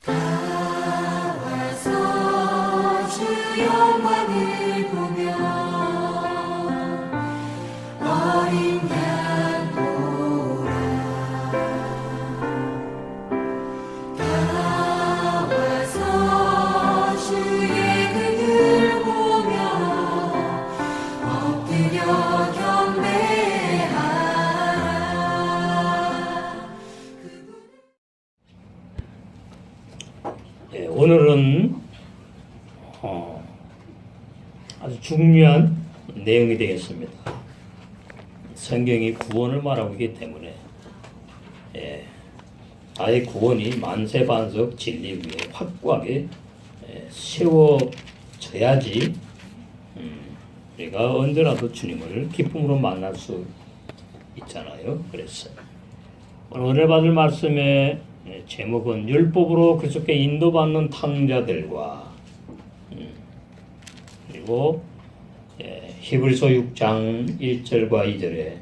나와서 주 영광을 보며 어린 양 보라. 나와서 주의 그늘 보며 엎드려 경배하라. 오늘은 아주 중요한 내용이 되겠습니다. 성경이 구원을 말하고 있기 때문에 나의 구원이 만세반석 진리 위에 확고하게 세워져야지 우리가 언제라도 주님을 기쁨으로 만날 수 있잖아요. 그래서 오늘 받을 말씀의 제목은 율법으로 그렇게 인도받는 탕자들과 그리고 히브리서 6장 1절과 2절에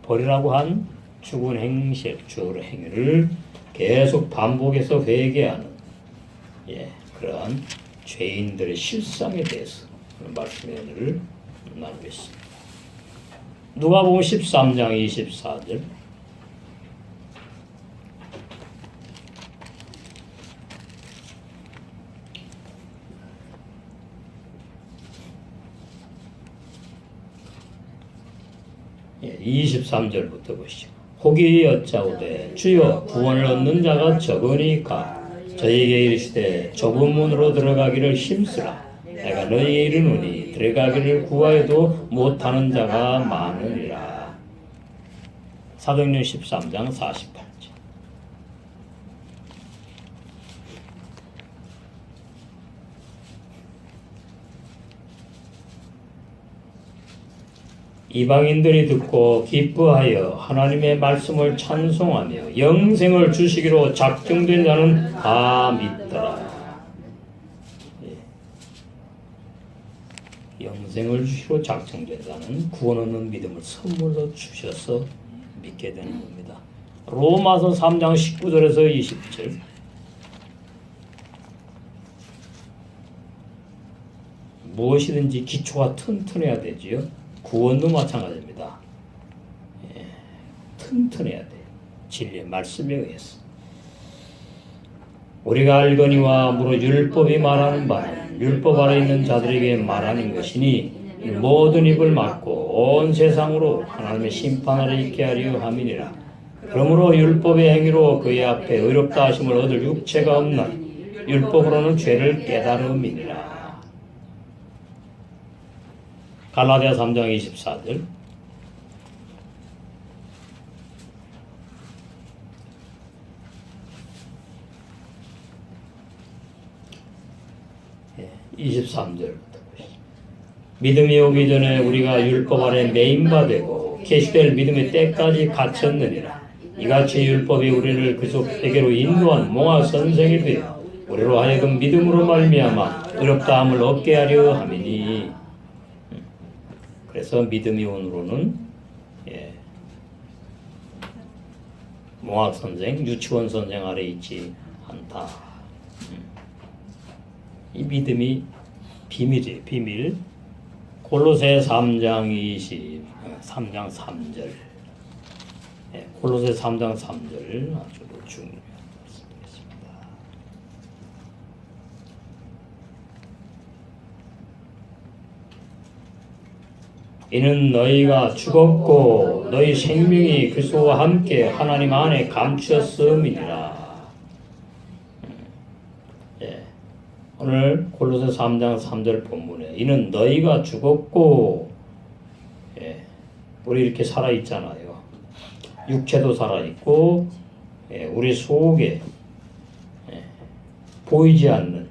버리라고 한 죽은 행실, 죽은 행위를 계속 반복해서 회개하는 그러한 죄인들의 실상에 대해서 말씀의 오늘 나누겠습니다. 누가복음 13장 24절. 예, 23절부터 보시죠. 혹이 여짜오되 주여 구원을 얻는 자가 적으니까 저에게 이르시되 좁은 문으로 들어가기를 힘쓰라. 내가 너희에게 이르노니 들어가기를 구하여도 못하는 자가 많으리라. 사도행전 13장 48절. 이방인들이 듣고 기뻐하여 하나님의 말씀을 찬송하며 영생을 주시기로 작정된 자는 다 믿더라. 영생을 주시기로 작정된 자는 구원 얻는 믿음을 선물로 주셔서 믿게 되는 겁니다. 로마서 3장 19절에서 20절. 무엇이든지 기초가 튼튼해야 되지요. 구원도 마찬가지입니다. 튼튼해야 돼요. 진리의 말씀에 의해서. 우리가 알거니와 무릇 율법이 말하는 바는 율법 아래 있는 자들에게 말하는 것이니 모든 입을 막고 온 세상으로 하나님의 심판 아래 있게 하려 함이니라. 그러므로 율법의 행위로 그의 앞에 의롭다 하심을 얻을 육체가 없나 율법으로는 죄를 깨달음이니라. 갈라디아 3장 24절. 예, 23절부터 보시죠. 믿음이 오기 전에 우리가 율법 아래 매인바 되고 계시될 믿음의 때까지 갇혔느니라. 이같이 율법이 우리를 그속 에게로 인도한 몽학 선생이 되어 우리로 하여금 믿음으로 말미암아 의롭다함을 얻게 하려 함이니. 그래서 믿음이 온으로는 몽학 선생, 유치원 선생 아래 있지 않다. 이 믿음이 비밀이에요. 비밀. 골로새 3장 3장 3절. 골로새 3장 3절 아주 중요한 말씀이겠습니다. 이는 너희가 죽었고 너희 생명이 그리스도와 함께 하나님 안에 감추었음이니라. 오늘 골로새 3장 3절 본문에 이는 너희가 죽었고 우리 이렇게 살아있잖아요. 육체도 살아있고 우리 속에 보이지 않는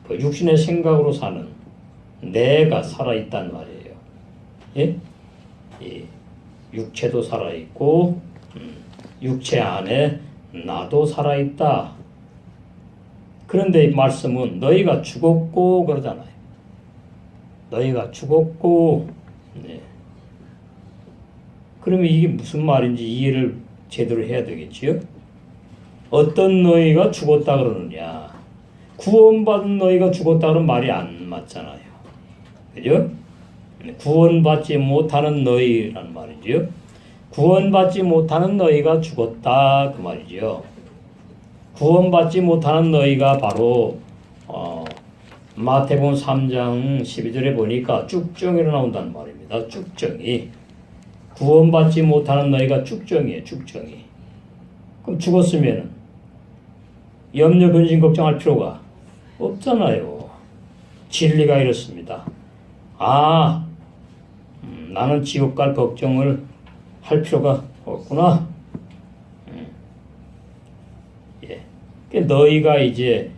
그 육신의 생각으로 사는 내가 살아있단 말이에요. 예? 육체도 살아있고 육체 안에 나도 살아있다. 그런데 이 말씀은 너희가 죽었고 그러잖아요. 너희가 죽었고 그러면 이게 무슨 말인지 이해를 제대로 해야 되겠지요? 어떤 너희가 죽었다 그러느냐? 구원받은 너희가 죽었다 그러면 말이 안 맞잖아요. 그죠? 구원받지 못하는 너희란 말이죠. 구원받지 못하는 너희가 죽었다 그 말이죠. 구원받지 못하는 너희가 바로 마태복음 3장 12절에 보니까 쭉정이로 나온다는 말입니다. 쭉정이. 구원받지 못하는 너희가 쭉정이에요. 쭉정이. 그럼 죽었으면 염려 근심 걱정할 필요가 없잖아요. 진리가 이렇습니다. 나는 지옥 갈 걱정을 할 필요가 없구나. 예. 너희가 이제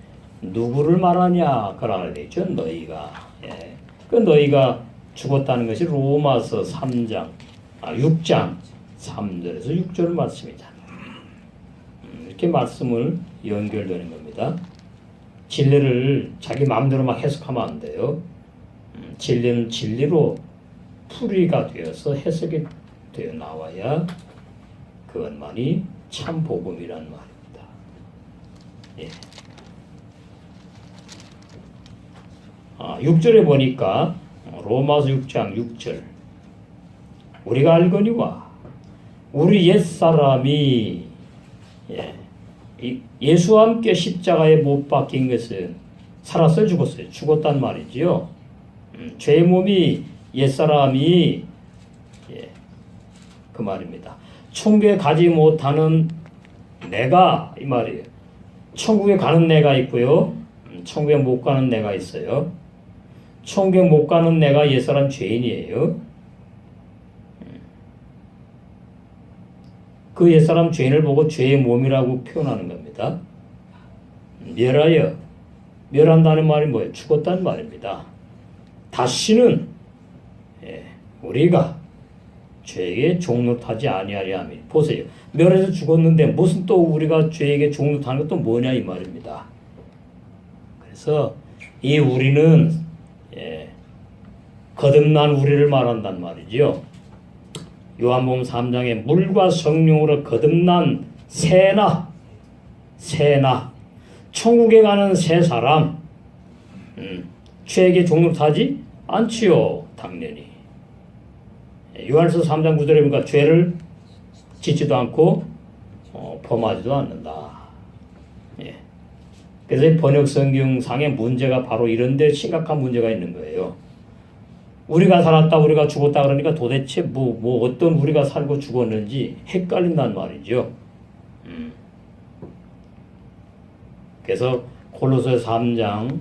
누구를 말하냐 그러야 되죠. 너희가. 예. 너희가 죽었다는 것이 로마서 3장, 6장 3절에서 6절 말씀이잖아요. 이렇게 말씀을 연결되는 겁니다. 진리를 자기 마음대로 막 해석하면 안 돼요. 진리는 진리로 풀이가 되어서 해석이 되어 나와야 그것만이 참 복음이란 말입니다. 예. 6절에 보니까 로마서 6장 6절 우리가 알거니와 우리 옛사람이 예수와 함께 십자가에 못 박힌 것은 살았어요 죽었어요? 죽었단 말이지요. 죄의 몸이 옛사람이 그 말입니다. 천국에 가지 못하는 내가 이 말이에요. 천국에 가는 내가 있고요. 천국에 못 가는 내가 있어요. 천국에 못 가는 내가 옛사람 죄인이에요. 그 옛사람 죄인을 보고 죄의 몸이라고 표현하는 겁니다. 멸하여. 멸한다는 말이 뭐예요? 죽었다는 말입니다. 다시는 우리가 죄에게 종노하지 아니하리 함이. 보세요. 멸해서 죽었는데 무슨 또 우리가 죄에게 종노하는 것도 뭐냐 이 말입니다. 그래서 이 우리는 거듭난 우리를 말한단 말이죠. 요한복음 3장에 물과 성령으로 거듭난 새나 천국에 가는 새 사람 죄에게 종노하지 않지요. 당연히. 요한서 3장 9절에 보니까 죄를 짓지도 않고 범하지도 않는다. 예. 그래서 번역 성경상의 문제가 바로 이런데 심각한 문제가 있는 거예요. 우리가 살았다 우리가 죽었다 그러니까 도대체 뭐 어떤 우리가 살고 죽었는지 헷갈린단 말이죠. 그래서 골로새 3장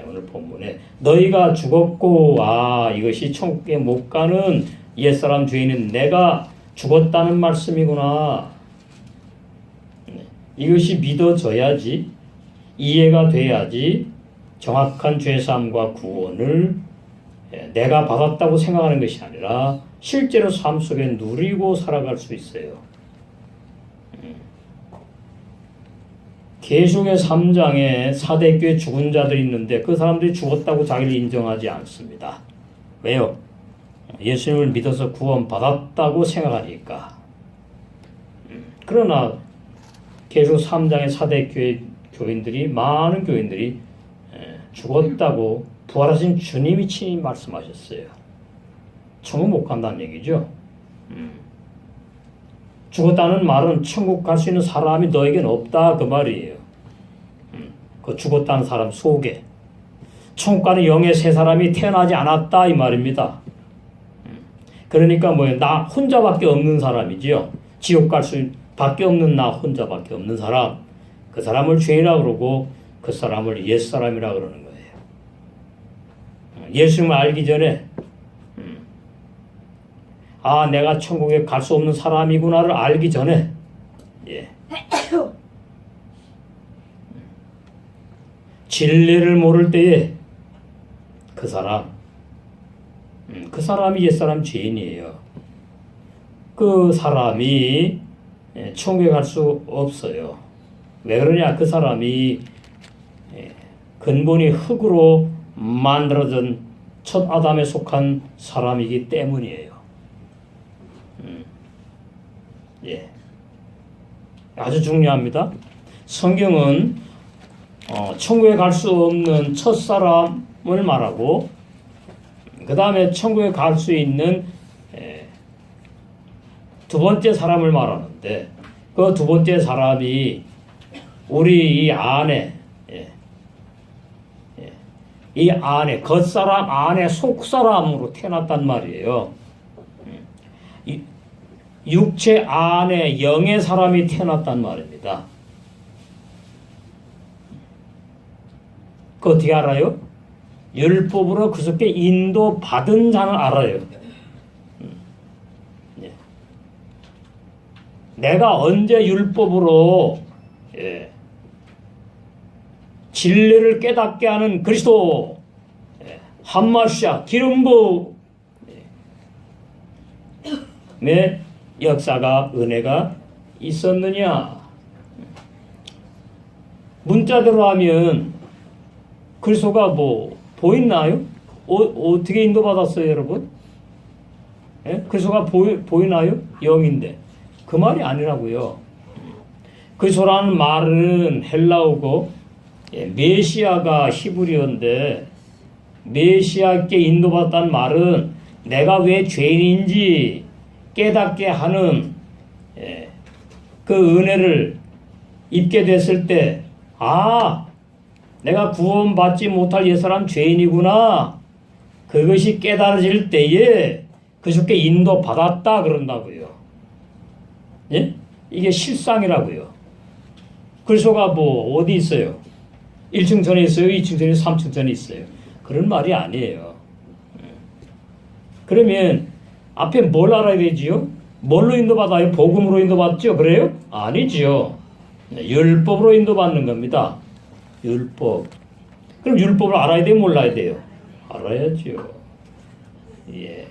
오늘 본문에 너희가 죽었고 이것이 천국에 못 가는 옛사람 죄인은 내가 죽었다는 말씀이구나. 이것이 믿어져야지 이해가 돼야지 정확한 죄사함과 구원을 내가 받았다고 생각하는 것이 아니라 실제로 삶 속에 누리고 살아갈 수 있어요. 계시록의 3장에 사대교회 죽은 자들이 있는데 그 사람들이 죽었다고 자기를 인정하지 않습니다. 왜요? 예수님을 믿어서 구원받았다고 생각하니까. 그러나 계시록 3장의 사대교회 교인들이 많은 교인들이 죽었다고 부활하신 주님이 친히 말씀하셨어요. 천국 못 간다는 얘기죠. 죽었다는 말은 천국 갈 수 있는 사람이 너에겐 없다 그 말이에요. 그 죽었다는 사람 속에 천국 가는 영의 새 사람이 태어나지 않았다 이 말입니다. 그러니까 뭐예요? 나 혼자밖에 없는 사람이지요. 지옥 갈 수밖에 없는 나 혼자밖에 없는 사람. 그 사람을 죄인이라고 그러고 그 사람을 옛사람이라고 그러는 거예요. 예수님을 알기 전에 내가 천국에 갈 수 없는 사람이구나를 알기 전에 진리를 모를 때에 그 사람이 옛사람 죄인이에요. 그 사람이 천국에 갈 수 없어요. 왜 그러냐? 그 사람이 근본이 흙으로 만들어진 첫 아담에 속한 사람이기 때문이에요. 아주 중요합니다. 성경은 천국에 갈 수 없는 첫사람을 말하고 그 다음에 천국에 갈 수 있는 두 번째 사람을 말하는데 그 두 번째 사람이 우리 이 안에 이 안에 겉사람 안에 속사람으로 태어났단 말이에요. 육체 안에 영의 사람이 태어났단 말입니다. 그 어떻게 알아요? 율법으로 그렇게 인도받은 자는 알아요. 내가 언제 율법으로 진리를 깨닫게 하는 그리스도 한마샤 기름부의 역사가 은혜가 있었느냐? 문자대로 하면 그리스도가 뭐 보이나요? 어떻게 인도받았어요, 여러분? 그리스도가 보이나요? 영인데 그 말이 아니라고요. 그리스도라는 말은 헬라어고 메시아가 히브리어인데 메시아께 인도받았다는 말은 내가 왜 죄인인지 깨닫게 하는 그 은혜를 입게 됐을 때 내가 구원받지 못할 옛사람 죄인이구나. 그것이 깨달아질 때에 그저께 인도받았다 그런다고요. 예? 이게 실상이라고요. 그리스도가 뭐 어디 있어요? 1층 전에 있어요? 2층 전에 3층 전에 있어요? 그런 말이 아니에요. 그러면 앞에 뭘 알아야 되지요? 뭘로 인도받아요? 복음으로 인도받죠? 그래요? 아니지요. 율법으로 인도받는 겁니다. 율법. 그럼 율법을 알아야 돼요? 몰라야 돼요? 알아야지요. 예.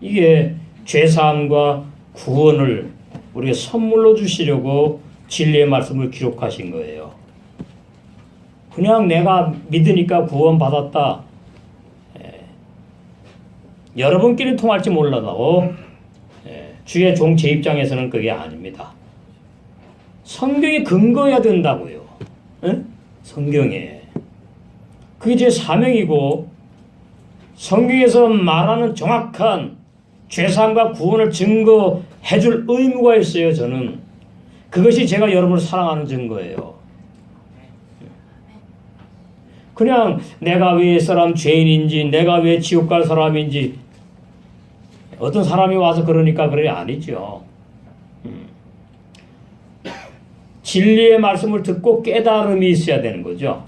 이게 죄사함과 구원을 우리가 선물로 주시려고 진리의 말씀을 기록하신 거예요. 그냥 내가 믿으니까 구원받았다. 여러분끼리 통할지 몰라도 주의 종 제 입장에서는 그게 아닙니다. 성경에 근거해야 된다고요. 성경에. 그게 제 사명이고 성경에서 말하는 정확한 죄사함과 구원을 증거해 줄 의무가 있어요. 저는 그것이 제가 여러분을 사랑하는 증거예요. 그냥 내가 왜 사람 죄인인지 내가 왜 지옥 갈 사람인지 어떤 사람이 와서 그러니까 그래 아니죠. 진리의 말씀을 듣고 깨달음이 있어야 되는 거죠.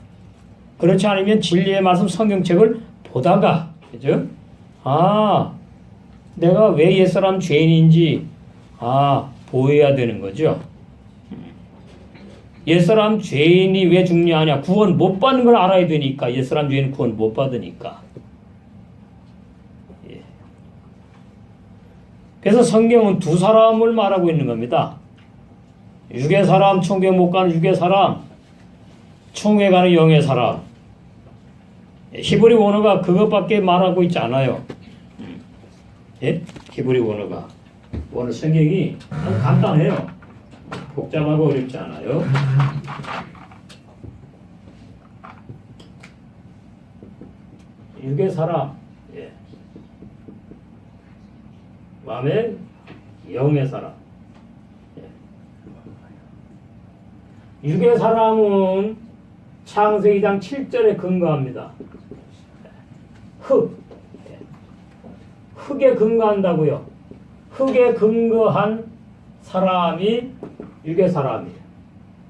그렇지 않으면 진리의 말씀 성경책을 보다가 그죠? 내가 왜 옛사람 죄인인지 보여야 되는 거죠. 옛사람 죄인이 왜 중요하냐? 구원 못 받는 걸 알아야 되니까. 옛사람 죄인은 구원 못 받으니까. 예. 그래서 성경은 두 사람을 말하고 있는 겁니다. 육의 사람, 천국에 못 가는 육의 사람, 천국에 가는 영의 사람. 히브리 원어가 그것밖에 말하고 있지 않아요. 예? 히브리 원어가. 원어 성경이 아주 간단해요. 복잡하고 어렵지 않아요. 육의 사람, 마음에 영의 사람. 육의 사람은 창세기 2장 7절에 근거합니다. 흙에 근거한다고요. 흙에 근거한 사람이 육의 사람이에요.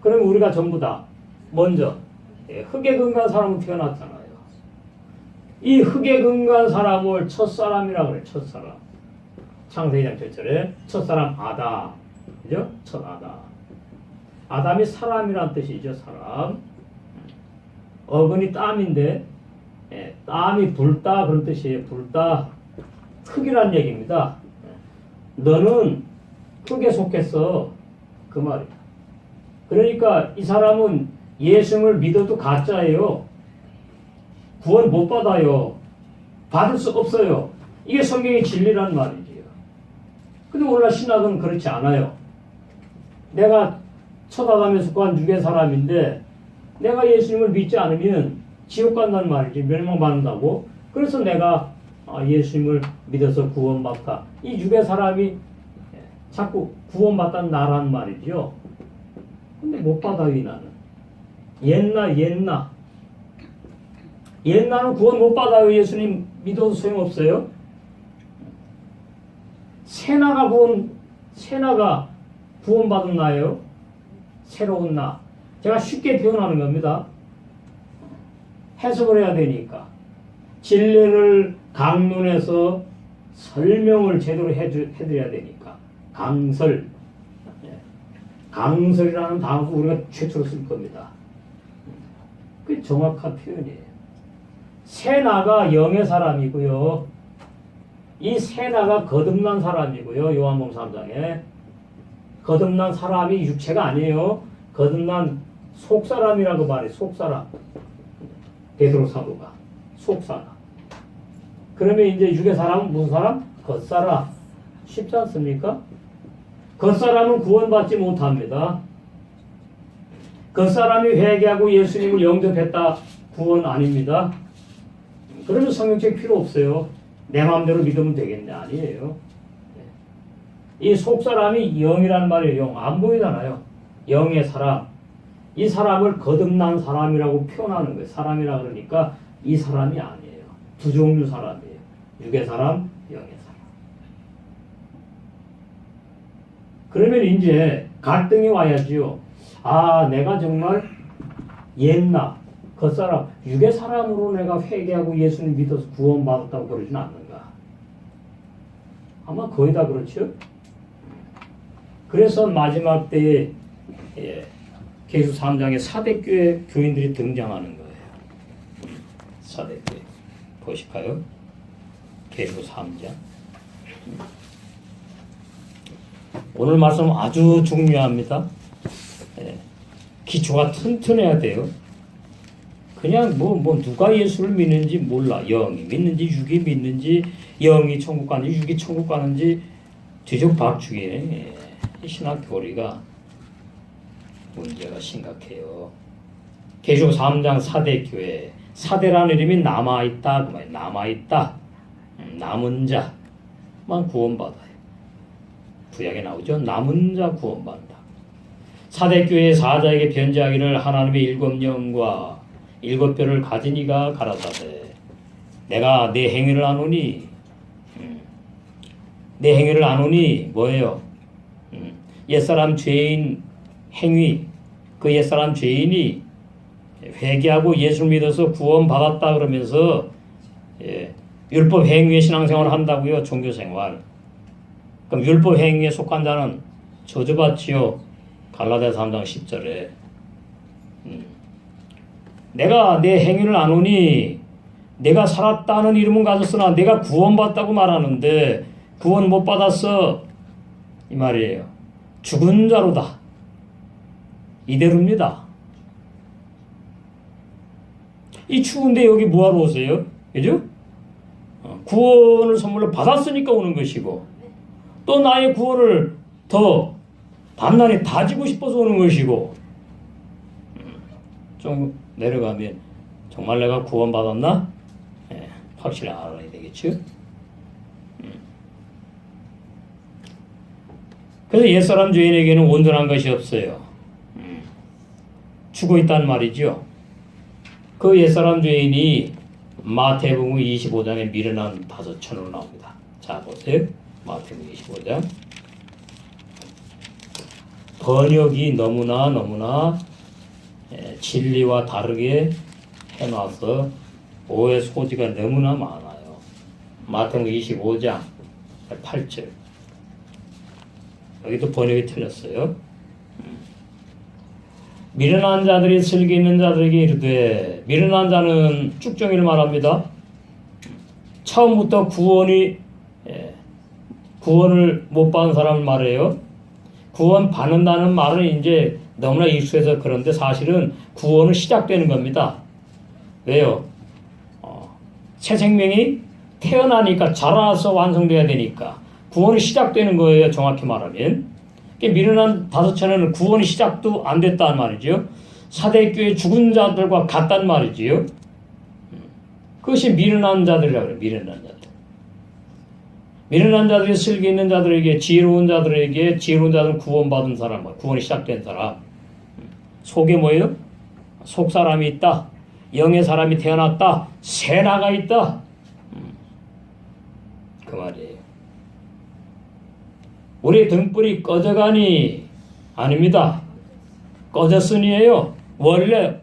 그럼 우리가 전부 다 먼저 흙에 근거한 사람은 태어났잖아요. 이 흙에 근거한 사람을 첫사람이라고 그래요. 첫사람. 창세기 2장 7절에 첫사람 아담. 그죠? 첫 아담. 아담이 사람이란 뜻이죠. 사람. 어근이 땀인데 땀이 불다 그런 뜻이에요. 불다. 흙이란 얘기입니다. 너는 흙에 속했어. 그 말이에요. 그러니까 이 사람은 예수를 믿어도 가짜예요. 구원 못 받아요. 받을 수 없어요. 이게 성경의 진리란 말이지요. 근데 오늘날 신학은 그렇지 않아요. 내가 천하담에 속한 육의 사람인데 내가 예수님을 믿지 않으면 지옥 간다는 말이지. 멸망받는다고. 그래서 내가 예수님을 믿어서 구원받다. 이 육의 사람이 자꾸 구원받다는 나라는 말이죠. 근데 못 받아요, 이 나는. 옛날은 구원 못 받아요. 예수님 믿어도 소용없어요. 새나가 구원받은 나예요. 새로운 나. 제가 쉽게 표현하는 겁니다. 해석을 해야 되니까. 진리를 강론해서 설명을 제대로 해드려야 되니까. 강설. 강설이라는 단어 우리가 최초로 쓸 겁니다. 그게 정확한 표현이에요. 새나가 영의 사람이고요. 이 새나가 거듭난 사람이고요. 요한복음 3장에. 거듭난 사람이 육체가 아니에요. 거듭난 속사람이라고 말해. 속사람. 베드로 사도가. 속사람. 그러면 이제 육의 사람은 무슨 사람? 겉사람. 쉽지 않습니까? 겉사람은 구원받지 못합니다. 겉사람이 회개하고 예수님을 영접했다. 구원 아닙니다. 그러면 성경책 필요 없어요. 내 마음대로 믿으면 되겠냐? 아니에요. 이 속사람이 영이라는 말이에요. 영. 안 보이잖아요. 영의 사람. 이 사람을 거듭난 사람이라고 표현하는 거예요. 사람이라 그러니까 이 사람이 아니에요. 두 종류 사람이에요. 육의 사람, 영의 사람. 그러면 이제 갈등이 와야지요. 내가 정말 옛나, 겉사람, 육의 사람으로 내가 회개하고 예수님 믿어서 구원받았다고 그러진 않는가. 아마 거의 다 그렇죠. 그래서 마지막 때에 계수 3장에 사대교회 교인들이 등장하는 거예요. 사대교회 보실까요? 계수 3장. 오늘 말씀 아주 중요합니다. 기초가 튼튼해야 돼요. 그냥 누가 예수를 믿는지 몰라. 영이 믿는지 육이 믿는지 영이 천국 가는지 육이 천국 가는지 뒤죽박죽이네. 신학 교리가 문제가 심각해요. 계시록 3장 사대교회. 사대라는 이름이 남아있다. 그 말이에요. 남아있다. 남은 자만 구원받아요. 구약에 나오죠. 남은 자 구원받는다. 사대교회 사자에게 변제하기를 하나님의 일곱 영과 일곱 뼈를 가진 이가 가라사대 내가 내 행위를 아노니 내 행위를 아노니 뭐예요? 옛사람 죄인 행위 그 옛사람 죄인이 회개하고 예수를 믿어서 구원받았다 그러면서 율법 행위의 신앙생활을 한다고요. 종교생활. 그럼 율법 행위에 속한 자는 저주받지요. 갈라디아서 3장 10절에 내가 내 행위를 아노니 내가 살았다는 이름은 가졌으나 내가 구원받다고 말하는데 구원 못 받았어 이 말이에요. 죽은 자로다. 이대로입니다. 이 추운데 여기 뭐하러 오세요? 그죠? 구원을 선물로 받았으니까 오는 것이고 또 나의 구원을 더 단단히 다지고 싶어서 오는 것이고 좀 내려가면 정말 내가 구원받았나? 확실히 알아야 되겠죠? 그래서 옛사람 죄인에게는 온전한 것이 없어요. 죽어 있단 말이죠. 그 옛사람 죄인이 마태복음 25장에 미련한 5천으로 나옵니다. 자 보세요. 마태복음 25장 번역이 너무나 진리와 다르게 해놔서 오해 소지가 너무나 많아요. 마태복음 25장 8절 여기도 번역이 틀렸어요. 미련한 자들이 슬기 있는 자들에게 이르되 미련한 자는 쭉정이를 말합니다. 처음부터 구원을 못 받은 사람을 말해요. 구원 받는다는 말은 이제 너무나 익숙해서 그런데 사실은 구원은 시작되는 겁니다. 왜요? 새 생명이 태어나니까 자라서 완성돼야 되니까 구원이 시작되는 거예요. 정확히 말하면. 미련한 다섯천에는 구원이 시작도 안 됐단 말이죠. 사대교회 죽은 자들과 같단 말이지요. 그것이 미련한 자들이라고 그래요. 미련한 자들. 미련한 자들이 슬기 있는 자들에게, 지혜로운 자들에게, 지혜로운 자들은 구원받은 사람, 구원이 시작된 사람. 속에 뭐예요? 속 사람이 있다. 영의 사람이 태어났다. 세나가 있다. 그 말이에요. 우리의 등불이 꺼져가니 아닙니다. 꺼졌으니에요. 원래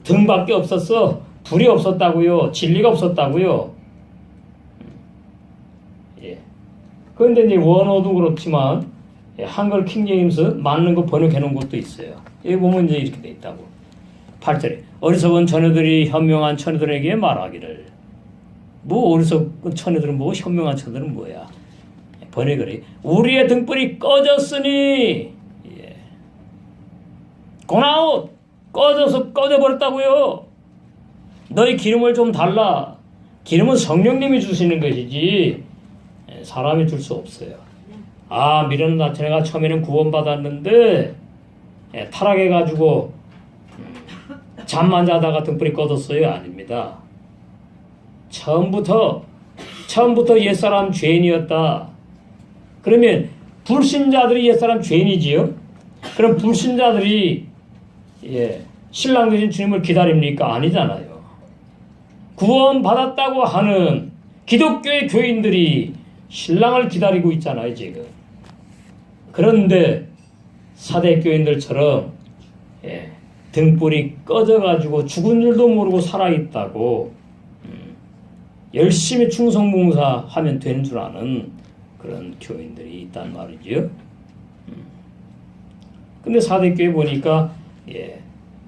등밖에 없었어. 불이 없었다고요. 진리가 없었다고요. 예. 그런데 이제 원어도 그렇지만 한글 킹제임스 맞는 거 번역해 놓은 것도 있어요. 여기 보면 이제 이렇게 돼 있다고. 8절에 어리석은 처녀들이 현명한 처녀들에게 말하기를. 뭐 어리석은 처녀들은 뭐 현명한 처녀들은 뭐야. 번역을 해. 우리의 등불이 꺼졌으니 고나웃 꺼져서 꺼져버렸다고요. 너희 기름을 좀 달라. 기름은 성령님이 주시는 것이지 사람이 줄 수 없어요. 아, 미련한 나체가 처음에는 구원받았는데 타락해가지고 잠만 자다가 등불이 꺼졌어요? 아닙니다. 처음부터 옛사람 죄인이었다. 그러면 불신자들이 옛사람 죄인이지요? 그럼 불신자들이 신랑 되신 주님을 기다립니까? 아니잖아요. 구원받았다고 하는 기독교의 교인들이 신랑을 기다리고 있잖아요, 지금. 그런데 사대교인들처럼 등불이 꺼져가지고 죽은 줄도 모르고 살아있다고 열심히 충성봉사하면 되는 줄 아는 그런 교인들이 있단 말이죠. 근데 사대교회 보니까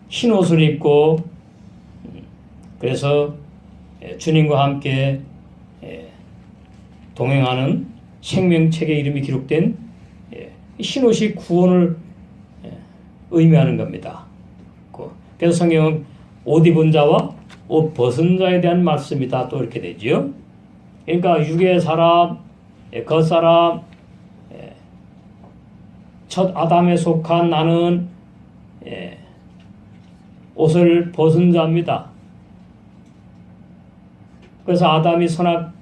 흰 옷을 입고 그래서 주님과 함께 동행하는 생명책의 이름이 기록된 흰 옷이 구원을 의미하는 겁니다. 그래서 성경은 옷 입은 자와 옷 벗은 자에 대한 말씀이 다 또 이렇게 되죠. 그러니까 육의 사람, 겉사람, 첫 아담에 속한 나는 옷을 벗은 자입니다. 그래서 아담이 선악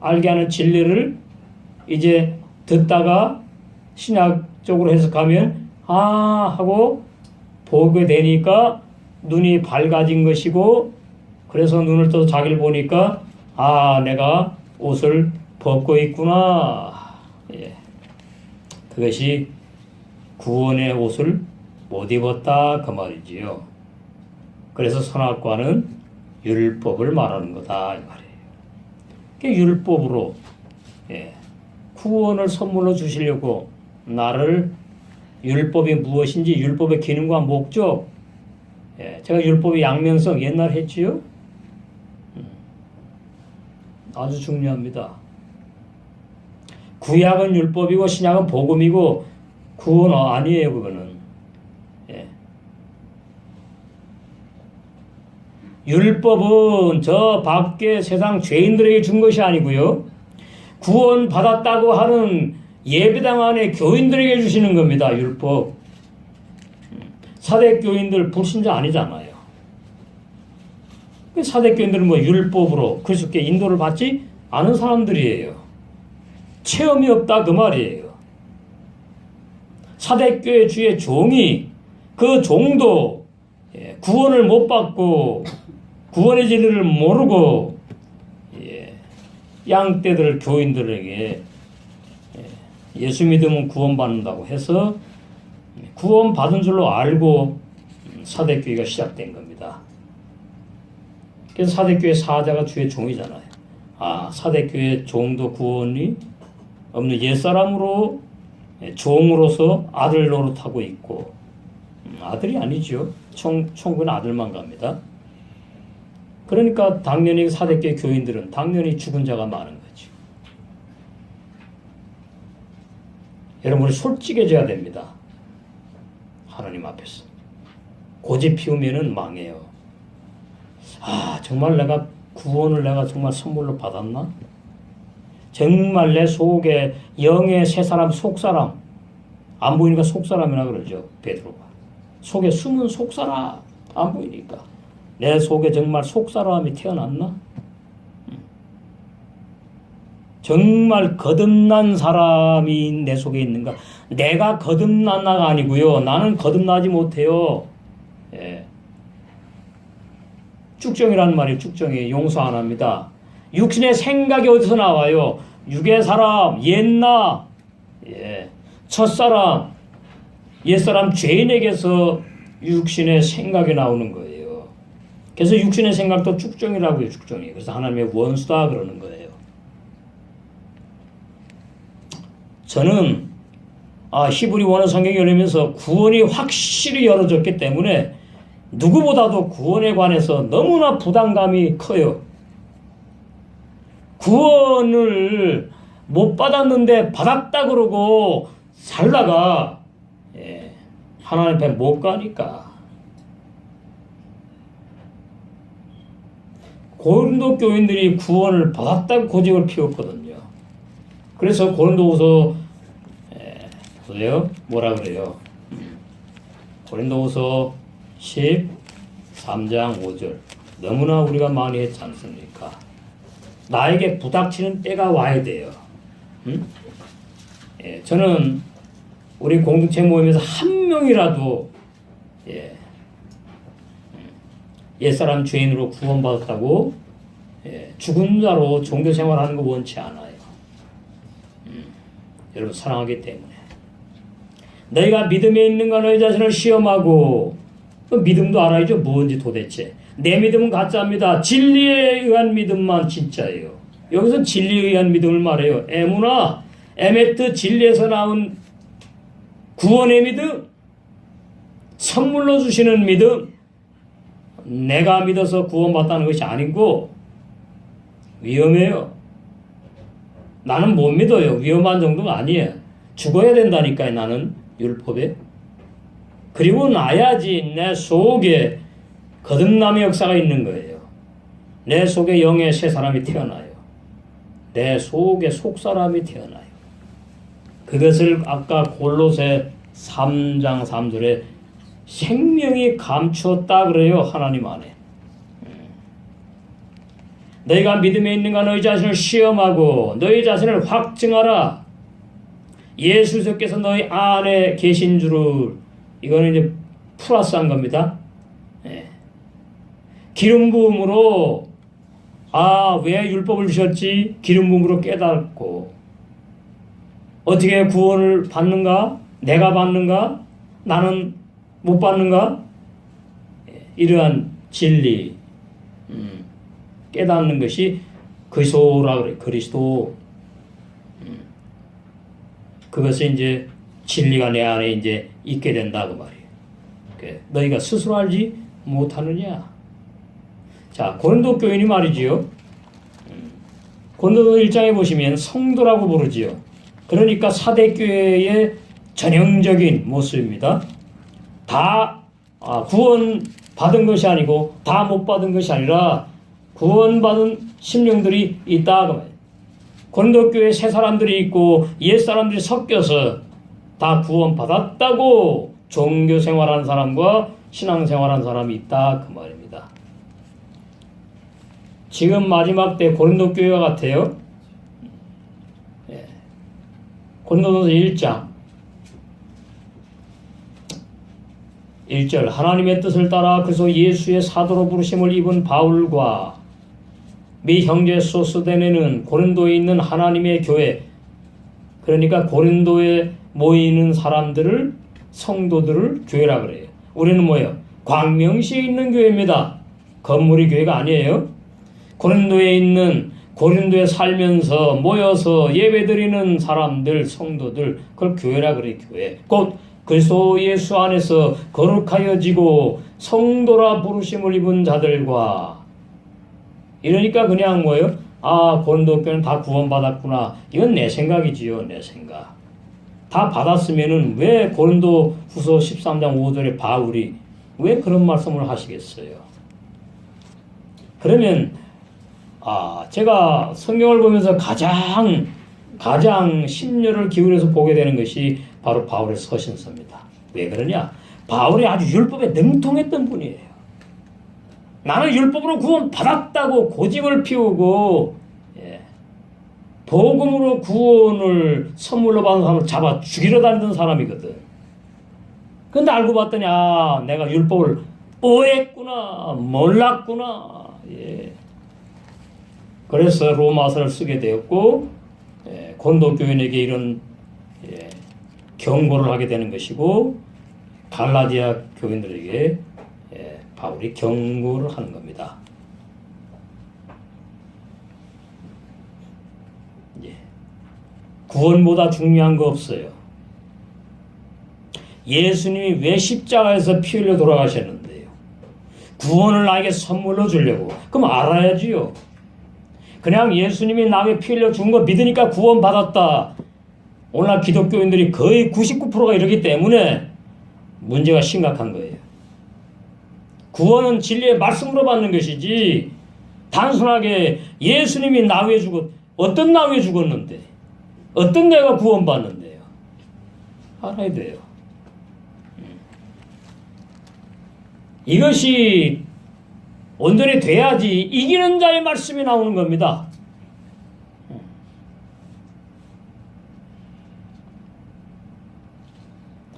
알게 하는 진리를 이제 듣다가 신학적으로 해석하면 하고 보게 되니까 눈이 밝아진 것이고, 그래서 눈을 떠서 자기를 보니까 내가 옷을 벗고 있구나. 그것이 구원의 옷을 못 입었다 그 말이지요. 그래서 선악과는 율법을 말하는 거다 이 말이에요. 그 율법으로 구원을 선물로 주시려고 나를 율법이 무엇인지, 율법의 기능과 목적, 제가 율법의 양면성 옛날 했지요. 아주 중요합니다. 구약은 율법이고 신약은 복음이고 구원 아니에요. 그거는 율법은 저 밖에 세상 죄인들에게 준 것이 아니고요, 구원 받았다고 하는 예배당 안에 교인들에게 주시는 겁니다. 율법. 사대교인들 불신자 아니잖아요. 사대교인들은 뭐 율법으로 그리스도께 인도를 받지 않은 사람들이에요. 체험이 없다 그 말이에요. 사대교회 주의 종이, 그 종도 구원을 못 받고 구원의 진리를 모르고 양떼들 교인들에게 예수 믿으면 구원받는다고 해서 구원받은 줄로 알고 사대교회가 시작된 겁니다. 그래서 사대교회 사자가 주의 종이잖아요. 사대교회 종도 구원이 없는 옛사람으로 종으로서 아들 노릇하고 있고, 아들이 아니죠. 천국은 아들만 갑니다. 그러니까 당연히 사대교회 교인들은 당연히 죽은 자가 많은 거죠. 여러분이 솔직해져야 됩니다. 하나님 앞에서. 고집 피우면은 망해요. 정말 내가 구원을 내가 정말 선물로 받았나? 정말 내 속에 영의 새 사람, 속 사람, 안 보이니까 속사람이라 그러죠. 베드로가. 속에 숨은 속사람 안 보이니까. 내 속에 정말 속사람이 태어났나? 정말 거듭난 사람이 내 속에 있는가? 내가 거듭났나가 아니고요. 나는 거듭나지 못해요. 예. 쭉정이라는 말이 쭉정이 용서 안 합니다. 육신의 생각이 어디서 나와요? 육의 사람, 옛나, 예. 첫사람, 옛사람 죄인에게서 육신의 생각이 나오는 거예요. 그래서 육신의 생각도 쭉정이라고 해요. 쭉정이. 그래서 하나님의 원수다 그러는 거예요. 저는 히브리 원어 성경이 열리면서 구원이 확실히 열어졌기 때문에 누구보다도 구원에 관해서 너무나 부담감이 커요. 구원을 못 받았는데 받았다 그러고 살다가 하나님 앞에 못 가니까. 고린도 교인들이 구원을 받았다고 고집을 피웠거든요. 그래서 고린도후서 보세요. 뭐라 그래요? 고린도후서 13장 5절. 너무나 우리가 많이 했지 않습니까? 나에게 부닥치는 때가 와야 돼요. 저는 우리 공동체 모임에서 한 명이라도 옛사람 죄인으로 구원받았다고 죽은 자로 종교 생활하는 거 원치 않아요. 여러분 사랑하기 때문에. 너희가 믿음에 있는가 너희 자신을 시험하고, 믿음도 알아야죠. 뭔지 도대체. 내 믿음은 가짜입니다. 진리에 의한 믿음만 진짜예요. 여기서 진리에 의한 믿음을 말해요. 에무나, 에메트, 진리에서 나온 구원의 믿음, 선물로 주시는 믿음, 내가 믿어서 구원받다는 것이 아니고 위험해요. 나는 못 믿어요. 위험한 정도가 아니에요. 죽어야 된다니까요. 나는 율법에. 그리고 나야지 내 속에 거듭남의 역사가 있는 거예요. 내 속에 영의 새 사람이 태어나요. 내 속에 속사람이 태어나요. 그것을 아까 골로새 3장 3절에 생명이 감추었다 그래요. 하나님 안에. 너희가 믿음에 있는가 너희 자신을 시험하고 너희 자신을 확증하라. 예수께서 너희 안에 계신 줄을, 이거는 이제 플러스한 겁니다. 기름 부음으로 왜 율법을 주셨지? 기름 부음으로 깨닫고. 어떻게 구원을 받는가? 내가 받는가? 나는 못 받는가? 이러한 진리 깨닫는 것이 그리스도라 그래. 그리스도. 그것이 이제 진리가 내 안에 이제 있게 된다 그 말이에요. 너희가 스스로 알지 못하느냐? 자, 고린도 교인이 말이지요. 고린도 1장에 보시면 성도라고 부르지요. 그러니까 사대교회의 전형적인 모습입니다. 다 구원 받은 것이 아니고 다 못 받은 것이 아니라 구원받은 심령들이 있다 그 말이에요. 고린도 교회에 새 사람들이 있고 옛 사람들이 섞여서 다 구원받았다고 종교 생활하는 사람과 신앙 생활하는 사람이 있다 그 말입니다. 지금 마지막 때 고린도 교회와 같아요. 고린도전서 1장 1절 하나님의 뜻을 따라 그리스도 예수의 사도로 부르심을 입은 바울과 미 형제 소스데네는 고린도에 있는 하나님의 교회, 그러니까 고린도에 모이는 사람들을, 성도들을 교회라 그래요. 우리는 뭐예요? 광명시에 있는 교회입니다. 건물이 교회가 아니에요. 고린도에 있는, 고린도에 살면서 모여서 예배드리는 사람들, 성도들, 그걸 교회라 그래요. 교회. 곧 그리스도 예수 안에서 거룩하여지고 성도라 부르심을 입은 자들과. 이러니까 그냥 뭐예요? 고린도 교회는 다 구원받았구나. 이건 내 생각이지요. 내 생각. 다 받았으면은 왜 고린도 후서 13장 5절에 바울이 왜 그런 말씀을 하시겠어요? 그러면 제가 성경을 보면서 가장 가장 심려를 기울여서 보게 되는 것이 바로 바울의 서신서입니다. 왜 그러냐? 바울이 아주 율법에 능통했던 분이에요. 나는 율법으로 구원 받았다고 고집을 피우고 복음으로 구원을 선물로 받은 사람을 잡아 죽이러 다니던 사람이거든. 근데 알고 봤더니 내가 율법을 오해했구나, 몰랐구나. 그래서 로마서를 쓰게 되었고 고린도 교인에게 이런 경고를 하게 되는 것이고 갈라디아 교인들에게 바울이 경고를 하는 겁니다. 구원보다 중요한 거 없어요. 예수님이 왜 십자가에서 피 흘려 돌아가셨는데요? 구원을 나에게 선물로 주려고. 그럼 알아야지요. 그냥 예수님이 나에게 피 흘려 준 거 믿으니까 구원받았다. 오늘날 기독교인들이 거의 99%가 이러기 때문에 문제가 심각한 거예요. 구원은 진리의 말씀으로 받는 것이지 단순하게 예수님이 나 위해 어떤 나 위해 죽었는데 어떤 내가 구원받는데요. 알아야 돼요. 이것이 온전히 돼야지 이기는 자의 말씀이 나오는 겁니다.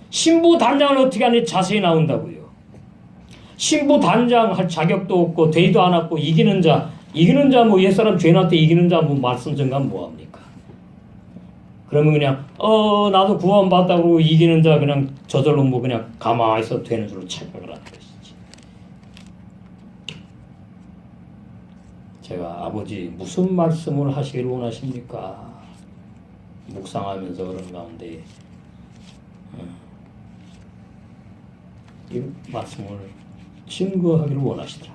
신부 단장을 어떻게 하는지 자세히 나온다고요. 신부 단장 할 자격도 없고 되지도 않았고 이기는 자 뭐 옛사람 죄인한테 이기는 자 뭐 말씀 전가하면 뭐합니까? 그러면 그냥 나도 구원받았다고 그러고 이기는 자 그냥 저절로 뭐 그냥 가만히 있어도 되는 줄로 착각을 하는 것이지. 제가 아버지 무슨 말씀을 하시기를 원하십니까? 묵상하면서 그런 가운데 이 말씀을 증거하기를 원하시더라.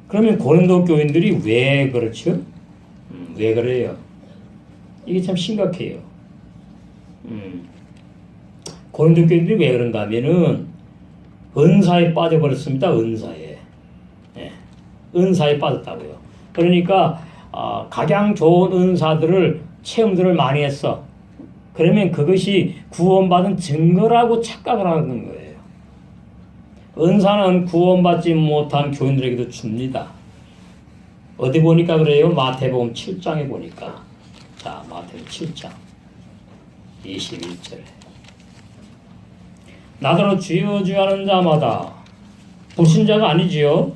그러면 고린도 교인들이 왜 그렇죠? 왜 그래요? 이게 참 심각해요. 고린도 교인들이 왜 그런가 하면은 은사에 빠져버렸습니다. 은사에 빠졌다고요. 그러니까 가장 좋은 은사들을 체험들을 많이 했어. 그러면 그것이 구원받은 증거라고 착각을 하는 거예요. 은사는 구원받지 못한 교인들에게도 줍니다. 어디 보니까 그래요? 마태복음 7장에 보니까. 자, 마태복음 7장 21절에 나더러 주여 주여 하는 자마다 불신자가 아니지요.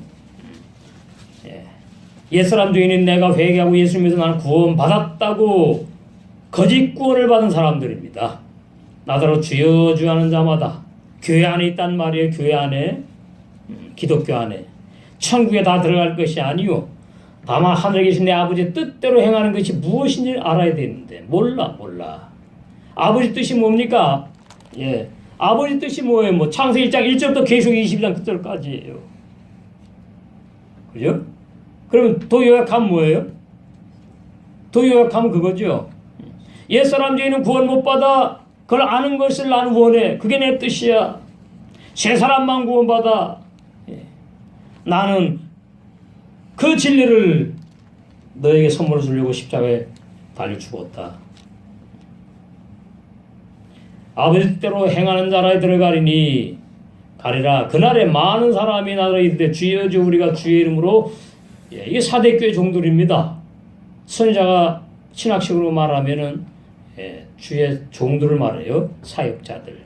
옛사람 죄인인 내가 회개하고 예수님에서 나는 구원받았다고 거짓 구원을 받은 사람들입니다. 나더러 주여 주여 하는 자마다 교회 안에 있단 말이에요. 교회 안에 기독교 안에 천국에 다 들어갈 것이 아니요 다만 하늘에 계신 내 아버지의 뜻대로 행하는 것이 무엇인지 알아야 되는데 몰라. 아버지 뜻이 뭡니까? 아버지 뜻이 뭐예요? 뭐 창세기 1장 1절부터 계속 22장 끝절까지예요. 그죠? 그러면 더 요약하면 뭐예요? 더 요약하면 그거죠. 옛사람 죄인은 구원 못 받아. 그걸 아는 것을 나는 원해. 그게 내 뜻이야. 새 사람만 구원받아. 나는 그 진리를 너에게 선물로 주려고 십자가에 달려 죽었다. 아버지 뜻대로 행하는 자라에 들어가리니 가리라. 그날에 많은 사람이 나더러 이르되 주여 주여 우리가 주의 이름으로 이게 사대교회 종들입니다. 선지자가 신학식으로 말하면은 주의 종들을 말해요. 사역자들.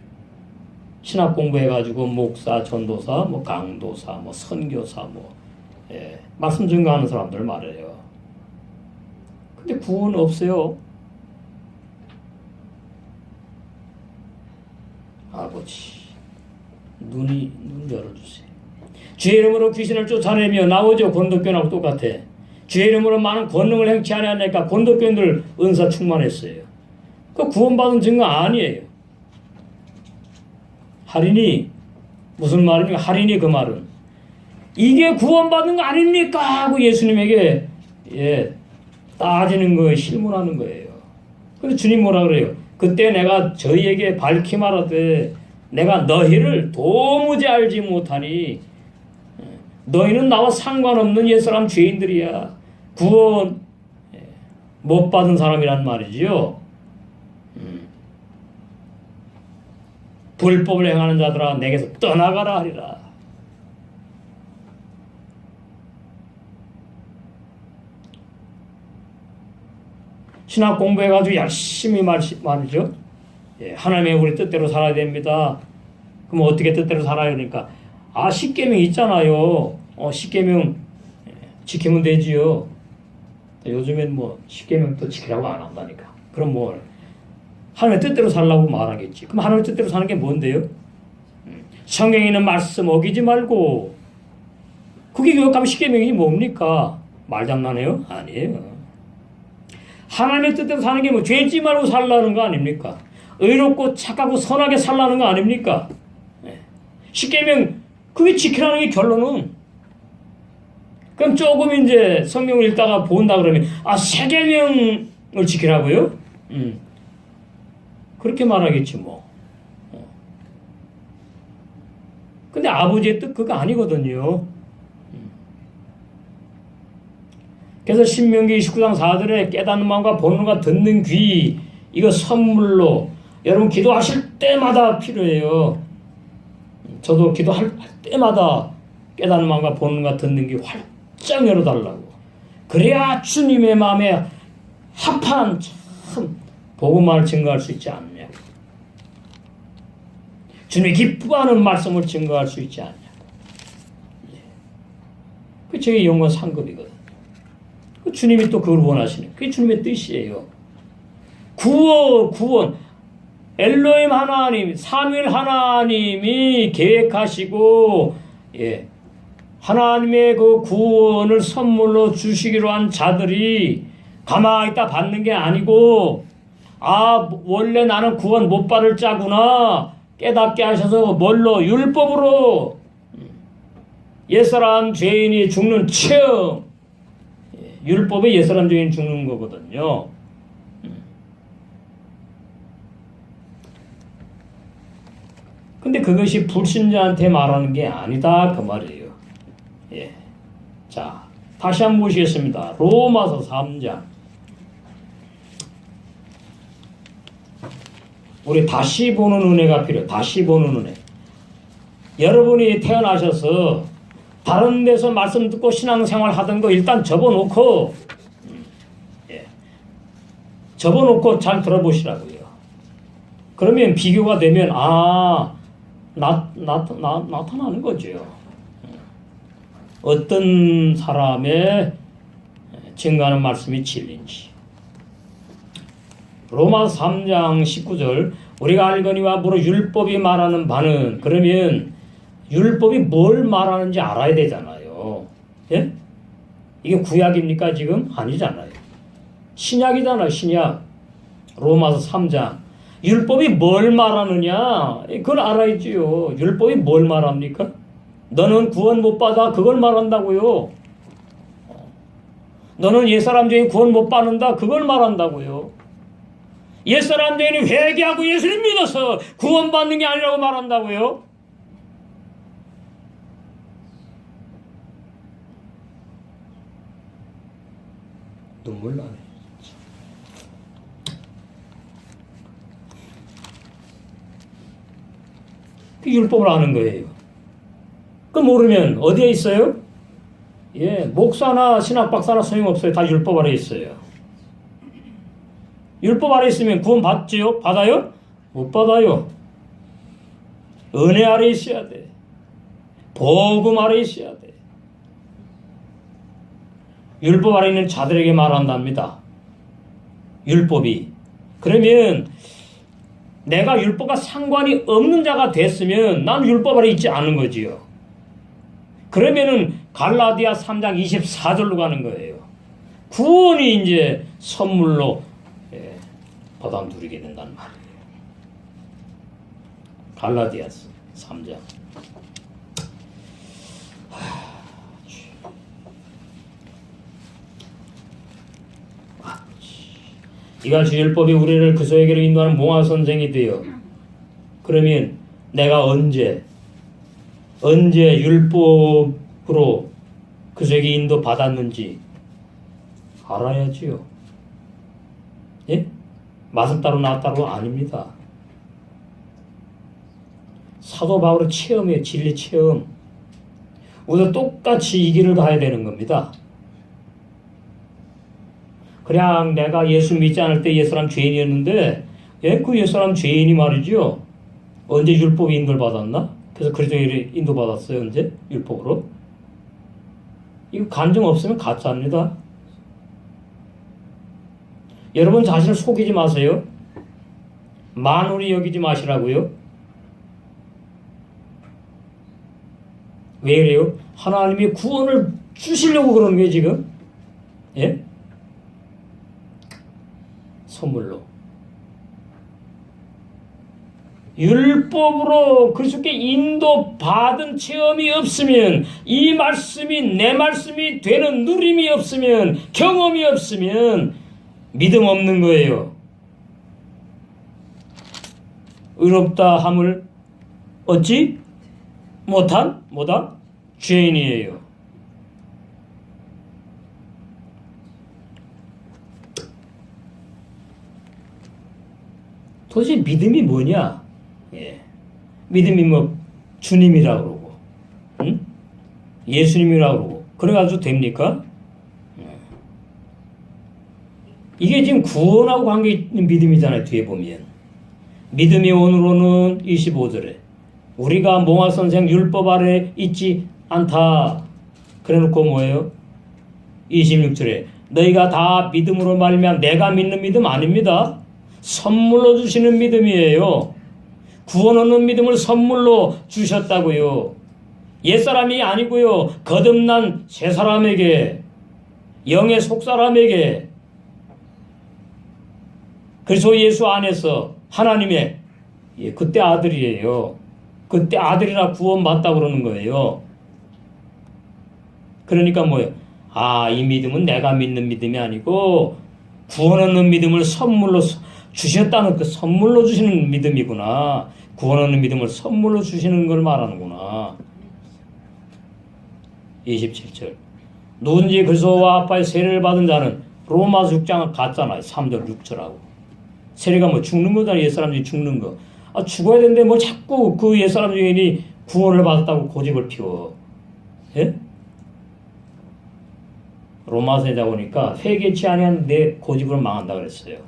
신학 공부해가지고 목사, 전도사, 뭐 강도사, 뭐 선교사, 말씀 증거하는 사람들 말해요. 근데 구원 없어요. 아버지, 눈 열어주세요. 주의 이름으로 귀신을 쫓아내며 나오죠. 권도교인하고 똑같아. 주의 이름으로 많은 권능을 행치 아니하니까 권도교인들 은사 충만했어요. 그 구원받은 증거 아니에요. 할인이 무슨 말입니까? 할인이 그 말은 이게 구원받는 거 아닙니까? 하고 예수님에게 따지는 거예요. 실문하는 거예요. 그래서 주님 뭐라 그래요? 그때 내가 저희에게 밝히 말하되 내가 너희를 도무지 알지 못하니 너희는 나와 상관없는 옛사람 죄인들이야. 구원 못 받은 사람이란 말이지요. 불법을 행하는 자들아 내게서 떠나가라 하리라. 신학 공부해가지고 열심히 말이죠. 예, 하나님의 우리 뜻대로 살아야 됩니다. 그럼 어떻게 뜻대로 살아야 되니까? 십계명 있잖아요. 십계명 지키면 되지요. 요즘엔 뭐 십계명도 지키라고 안 한다니까. 그럼 뭐 하나님의 뜻대로 살라고 말하겠지. 그럼 하나님의 뜻대로 사는 게 뭔데요? 성경에 있는 말씀 어기지 말고. 그게 교육하면 십계명이 뭡니까? 말장난해요? 아니에요. 하나님의 뜻대로 사는 게 뭐 죄짓지 말고 살라는 거 아닙니까? 의롭고 착하고 선하게 살라는 거 아닙니까? 십계명 그게 지키라는 게 결론은. 그럼 조금 이제 성경을 읽다가 본다 그러면 세 계명을 지키라고요? 그렇게 말하겠지 뭐. 근데 아버지의 뜻 그거 아니거든요. 그래서 신명기 29장 4절에 깨닫는 마음과 보는 과 듣는 귀 이거 선물로 여러분 기도하실 때마다 필요해요. 저도 기도할 때마다 깨닫는 마음과 보는 과 듣는 귀 활짝 열어달라고. 그래야 주님의 마음에 합한 참 복음만을 증거할 수 있지 않느냐. 주님이 기뻐하는 말씀을 증거할 수 있지 않느냐. 그 저게 영원 상급이거든요. 주님이 또 그걸 원하시는 그게 주님의 뜻이에요. 구원 엘로힘 하나님 삼위일 하나님이 계획하시고 하나님의 그 구원을 선물로 주시기로 한 자들이 가만히 있다 받는 게 아니고 원래 나는 구원 못 받을 자구나 깨닫게 하셔서 뭘로 율법으로 옛사람 죄인이 죽는 체험 율법에 옛사람 죄인 죽는 거거든요. 근데 그것이 불신자한테 말하는 게 아니다 그 말이에요. 자, 다시 한번 보시겠습니다. 로마서 3장. 우리 다시 보는 은혜가 필요해요. 다시 보는 은혜. 여러분이 태어나셔서 다른 데서 말씀 듣고 신앙생활 하던 거 일단 접어놓고 접어놓고 잘 들어보시라고요. 그러면 비교가 되면 나타나는 거죠. 어떤 사람의 증거하는 말씀이 진리인지. 로마서 3장 19절 우리가 알거니와 무릇 율법이 말하는 바는 그러면 율법이 뭘 말하는지 알아야 되잖아요. 예? 이게 구약입니까 지금? 아니잖아요. 신약이잖아요. 신약. 로마서 3장. 율법이 뭘 말하느냐? 그걸 알아야지요. 율법이 뭘 말합니까? 너는 구원 못 받아. 그걸 말한다고요. 너는 옛사람 중에 구원 못 받는다. 그걸 말한다고요. 옛사람 중에 회개하고 예수를 믿어서 구원 받는 게 아니라고 말한다고요. 눈물 나네. 그 율법을 아는 거예요. 그 모르면 어디에 있어요? 목사나 신학박사나 소용없어요. 다 율법 아래 있어요. 율법 아래 있으면 구원 받지요? 받아요? 못 받아요. 은혜 아래 있어야 돼. 복음 아래 있어야 돼. 율법 아래 있는 자들에게 말한답니다. 율법이. 그러면 내가 율법과 상관이 없는 자가 됐으면 난 율법 아래 있지 않은 거지요. 그러면은 갈라디아 3장 24절로 가는 거예요. 구원이 이제 선물로 받아 누리게 된다는 말이에요. 갈라디아 3장. 이같이 율법이 우리를 그리스도에게로 인도하는 몽화 선생이 되어 그러면 내가 언제 율법으로 그리스도에게 인도 받았는지 알아야지요. 맛은 따로 나 따로 아닙니다. 사도 바울의 체험이에요. 진리 체험. 우리도 똑같이 이 길을 가야 되는 겁니다. 그냥 내가 예수 믿지 않을 때 옛사람 죄인이었는데 그 옛사람 죄인이 말이죠. 언제 율법 인도를 받았나? 그래서 그리스도인이 인도받았어요. 언제? 율법으로. 이거 감정 없으면 가짜입니다. 여러분 자신을 속이지 마세요. 만우리 여기지 마시라고요. 왜 그래요? 하나님이 구원을 주시려고 그러는 거예요, 지금. 예? 선물로. 율법으로 그리스도께 인도받은 체험이 없으면, 이 말씀이 내 말씀이 되는 누림이 없으면, 경험이 없으면 믿음 없는 거예요. 의롭다 함을 얻지 못한 뭐다? 죄인이에요. 도대체 믿음이 뭐냐? 예. 믿음이 뭐 주님이라고 그러고, 응? 예수님이라고 그러고, 그래가지고 됩니까? 이게 지금 구원하고 관계 있는 믿음이잖아요. 뒤에 보면 믿음이 오늘로는 25절에 우리가 몽하 선생 율법 아래 있지 않다. 그래놓고 뭐예요? 26절에 너희가 다 믿음으로 말미암아 내가 믿는 믿음 아닙니다. 선물로 주시는 믿음이에요. 구원 얻는 믿음을 선물로 주셨다고요. 옛사람이 아니고요. 거듭난 새사람에게, 영의 속사람에게, 그리스도 예수 안에서 하나님의 그때 아들이에요. 그때 아들이라 구원 받다고 그러는 거예요. 그러니까 뭐예요? 이 믿음은 내가 믿는 믿음이 아니고 구원 얻는 믿음을 선물로 주셨다는 그 선물로 주시는 믿음이구나. 구원 얻는 믿음을 선물로 주시는 걸 말하는구나. 27절 누군지 그리스도와 아빠의 세례를 받은 자는 로마서 6장은 같잖아요. 3절 6절하고 세례가 뭐 죽는 거잖아요. 옛사람들이 죽는 거. 죽어야 되는데 뭐 자꾸 그 옛사람 주인이 구원을 받았다고 고집을 피워. 예? 로마서에 보니까 회개치 아니한 내 고집으로 망한다 그랬어요.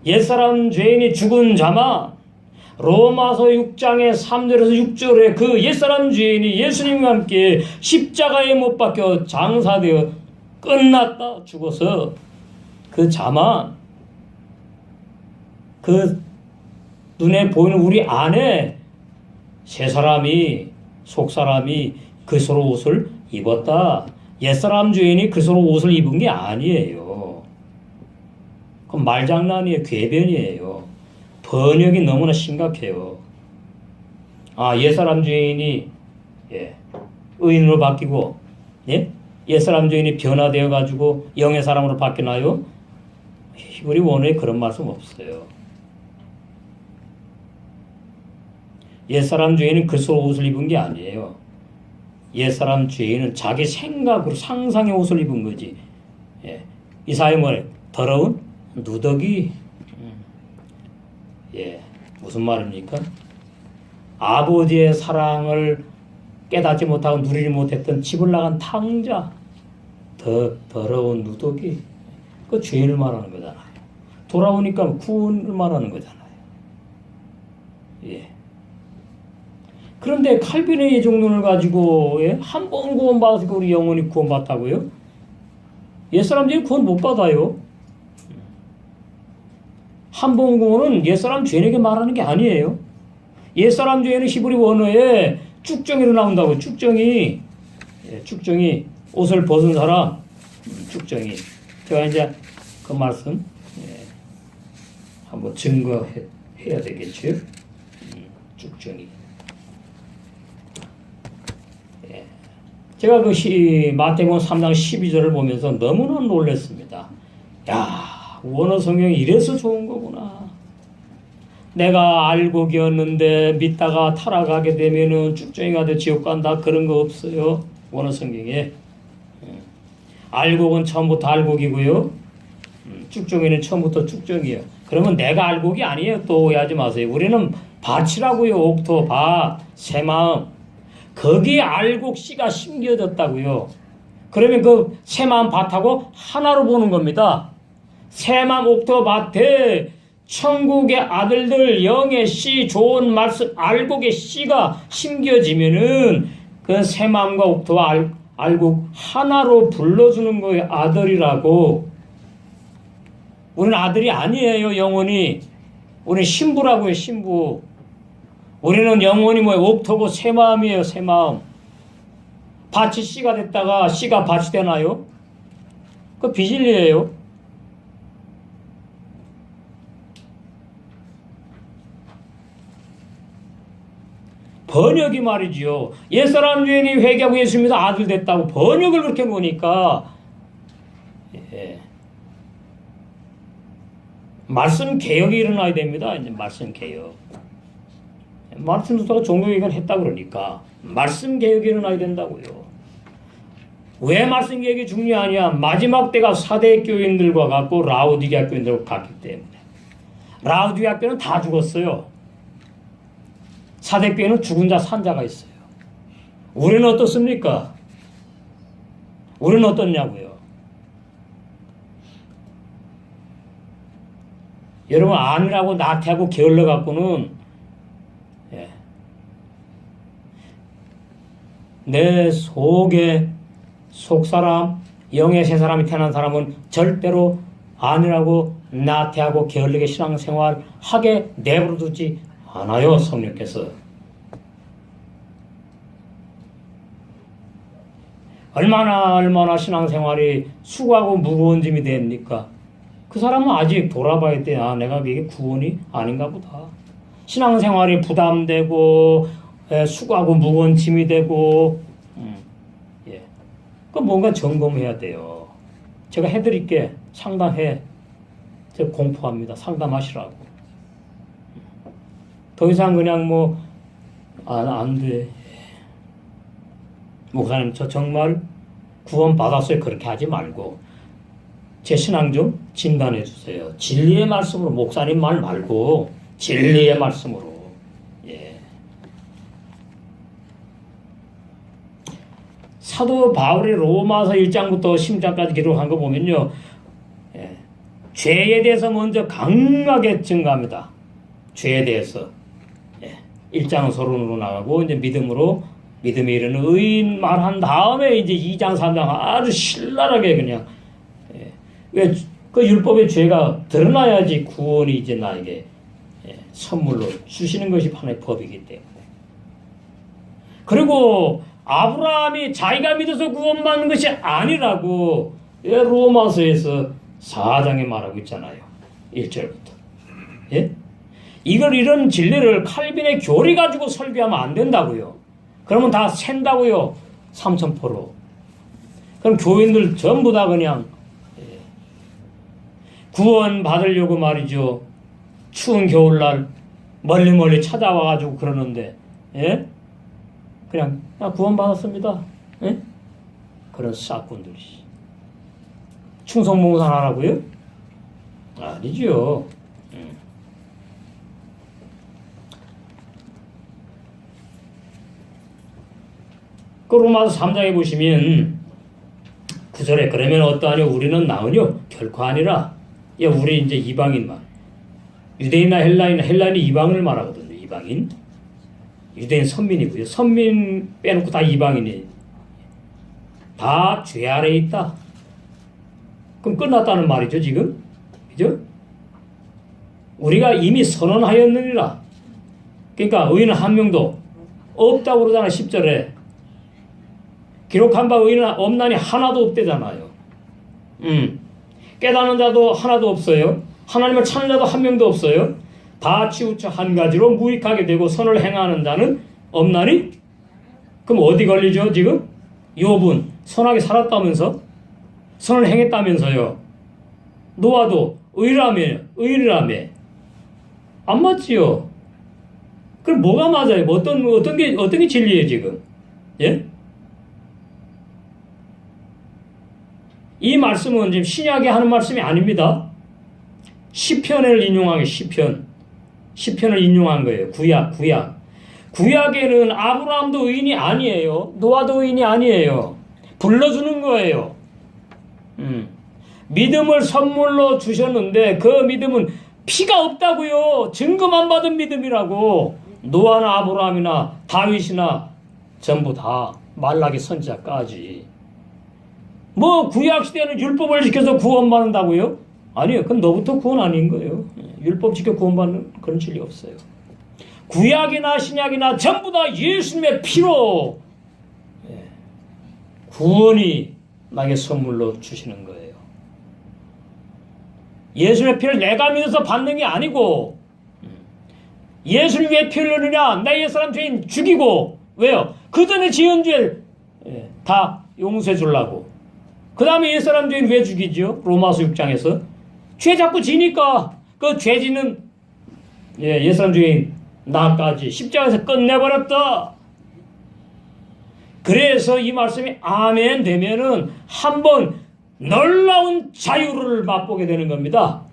옛사람 죄인이 죽은 자만 로마서 6장의 3절에서 6절에 그 옛사람 죄인이 예수님과 함께 십자가에 못 박혀 장사되어 끝났다 죽어서 그 자만 그 눈에 보이는 우리 안에 새 사람이 속 사람이 그 서로 옷을 입었다. 옛사람 죄인이 그 서로 옷을 입은 게 아니에요. 그건 말장난이에요. 궤변이에요. 번역이 너무나 심각해요. 옛사람 죄인이 의인으로 바뀌고 옛사람 죄인이 변화되어 가지고 영의 사람으로 바뀌나요? 우리 원어에 그런 말씀 없어요. 옛사람 죄인은 그 서로 옷을 입은 게 아니에요. 옛사람 죄인은 자기 생각으로 상상의 옷을 입은 거지. 이사야 뭐래? 더러운 누더기. 무슨 말입니까? 아버지의 사랑을 깨닫지 못하고 누리지 못했던 집을 나간 탕자. 더러운 누더기. 그 죄인을 말하는 거잖아요. 돌아오니까 구원을 말하는 거잖아요. 그런데 칼빈의 예정론을 가지고 한 번 구원받아서 우리 영혼이 구원받다고요? 옛사람들이 구원 못 받아요. 한 번 구원은 옛사람 죄인에게 말하는 게 아니에요. 옛사람 죄인은 히브리 원어에 쭉정이로 나온다고. 쭉정이 옷을 벗은 사람 쭉정이. 제가 이제 그 말씀 한번 증거해야 되겠죠. 쭉정이. 제가 그 마태복음 3장 12절을 보면서 너무나 놀랐습니다. 원어 성경이 이래서 좋은 거구나. 내가 알고 기었는데 믿다가 타락하게 되면은 쭉정이가 돼 지옥 간다. 그런 거 없어요. 원어 성경에. 알곡은 처음부터 알곡이고요. 쭉정이는 처음부터 쭉정이에요. 그러면 내가 알곡이 아니에요. 또 오해하지 마세요. 우리는 밭이라고요. 옥토, 밭, 새마음. 거기에 알곡 씨가 심겨졌다고요. 그러면 그 새마음 밭하고 하나로 보는 겁니다. 새마음 옥토 밭에 천국의 아들들 영의 씨 좋은 말씀 알곡의 씨가 심겨지면은 그 새마음과 옥토와 알곡 하나로 불러주는 거예요. 아들이라고. 우리는 아들이 아니에요. 영혼이. 우리는 신부라고요. 신부. 우리는 영혼이 뭐예요? 옥토고 새마음이에요. 새마음. 밭이 씨가 됐다가 씨가 밭이 되나요? 그 비진리예요. 번역이 말이지요. 옛사람 주인이 회개하고 예수 믿어 아들 됐다고 번역을 그렇게 보니까 예. 말씀 개혁이 일어나야 됩니다. 이제 말씀 개혁. 말씀 듣다가 종교개혁을 했다 그러니까 말씀 개혁이 일어나야 된다고요. 왜 말씀 개혁이 중요하냐? 마지막 때가 사대 교인들과 같고 라우디게아 교인들과 같기 때문에. 라우디게아 교회는 다 죽었어요. 사대 교회는 죽은 자 산 자가 있어요. 우리는 어떻습니까? 우리는 어떻냐고요? 여러분 안이라고 나태하고 게을러 갖고는 예. 내 속에 속사람 영의 새 사람이 태어난 사람은 절대로 안이라고 나태하고 게을르게 신앙생활 하게 내버려 두지 않아요. 성령께서 얼마나 신앙생활이 수고하고 무거운 짐이 됩니까? 그 사람은 아직 돌아봐야 돼. 아, 내가 이게 구원이 아닌가 보다. 신앙생활이 부담되고 수고하고 무거운 짐이 되고 예. 그 뭔가 점검해야 돼요. 제가 해드릴게. 상담해. 제가 공포합니다. 상담하시라고. 더 이상 그냥 뭐 안 돼. 목사님 저 정말 구원 받았어요. 그렇게 하지 말고 제 신앙 좀 진단해 주세요. 진리의 말씀으로 목사님 말 말고 진리의 말씀으로. 예. 사도 바울의 로마서 1장부터 10장까지 기록한 거 보면요. 예. 죄에 대해서 먼저 강하게 증가합니다. 죄에 대해서. 예. 1장은 서론으로 나가고 이제 믿음에 이르는 의인 말한 다음에 이제 2장 3장 아주 신랄하게 그냥 왜 그 율법의 죄가 드러나야지 구원이 이제 나에게 선물로 주시는 것이 하나의 법이기 때문에. 그리고 아브라함이 자기가 믿어서 구원받는 것이 아니라고 로마서에서 4장에 말하고 있잖아요. 1절부터. 예? 이런 진리를 칼빈의 교리 가지고 설교하면 안 된다고요. 그러면 다 샌다고요. 삼천포로. 그럼 교인들 전부 다 그냥 구원 받으려고 말이죠. 추운 겨울날 멀리 찾아와가지고 그러는데, 예? 그냥, 구원 받았습니다. 예? 그런 싹군들이. 충성봉산 하라고요? 아니죠. 그 로마서 3장에 보시면 9절에 그러면 어떠하뇨? 우리는 나으뇨? 결코 아니라. 야, 우리 이제 이방인만. 유대인이나 헬라인이 이방을 말하거든요. 이방인. 유대인 선민이고요. 선민 빼놓고 다 이방인이. 다 죄 아래에 있다. 그럼 끝났다는 말이죠, 지금? 그죠? 우리가 이미 선언하였느니라. 그러니까 의인은 한 명도 없다고 그러잖아요, 10절에. 기록한 바 의인은 없나니 하나도 없대잖아요. 깨닫는 자도 하나도 없어요. 하나님을 찾는 자도 한 명도 없어요. 다 치우쳐 한 가지로 무익하게 되고 선을 행하는 자는 없나니? 그럼 어디 걸리죠 지금? 욥은 선하게 살았다면서? 선을 행했다면서요. 노아도 의라며 안 맞지요? 그럼 뭐가 맞아요? 어떤 게 진리예요 지금? 예? 이 말씀은 지금 신약에 하는 말씀이 아닙니다. 시편을 인용한 게 시편을 인용한 거예요. 구약에는 아브라함도 의인이 아니에요. 노아도 의인이 아니에요. 불러주는 거예요. 믿음을 선물로 주셨는데 그 믿음은 피가 없다고요. 증거만 받은 믿음이라고. 노아나 아브라함이나 다윗이나 전부 다 말라기 선지자까지. 뭐 구약시대는 율법을 지켜서 구원받는다고요? 아니요. 그건 너부터 구원 아닌 거예요. 율법 지켜 구원받는 그런 진리 없어요. 구약이나 신약이나 전부 다 예수님의 피로 구원이 나에게 선물로 주시는 거예요. 예수님의 피를 내가 믿어서 받는 게 아니고 예수님 왜 피 흘리느냐? 나 옛사람 죄인 죽이고 왜요? 그 전에 지은 죄 다 용서해 주려고. 그 다음에 옛사람 죄인 왜 죽이죠? 로마서 6장에서 죄 자꾸 지니까 그 죄 지는 옛사람 죄인 나까지 십자가에서 끝내버렸다. 그래서 이 말씀이 아멘 되면은 한번 놀라운 자유를 맛보게 되는 겁니다.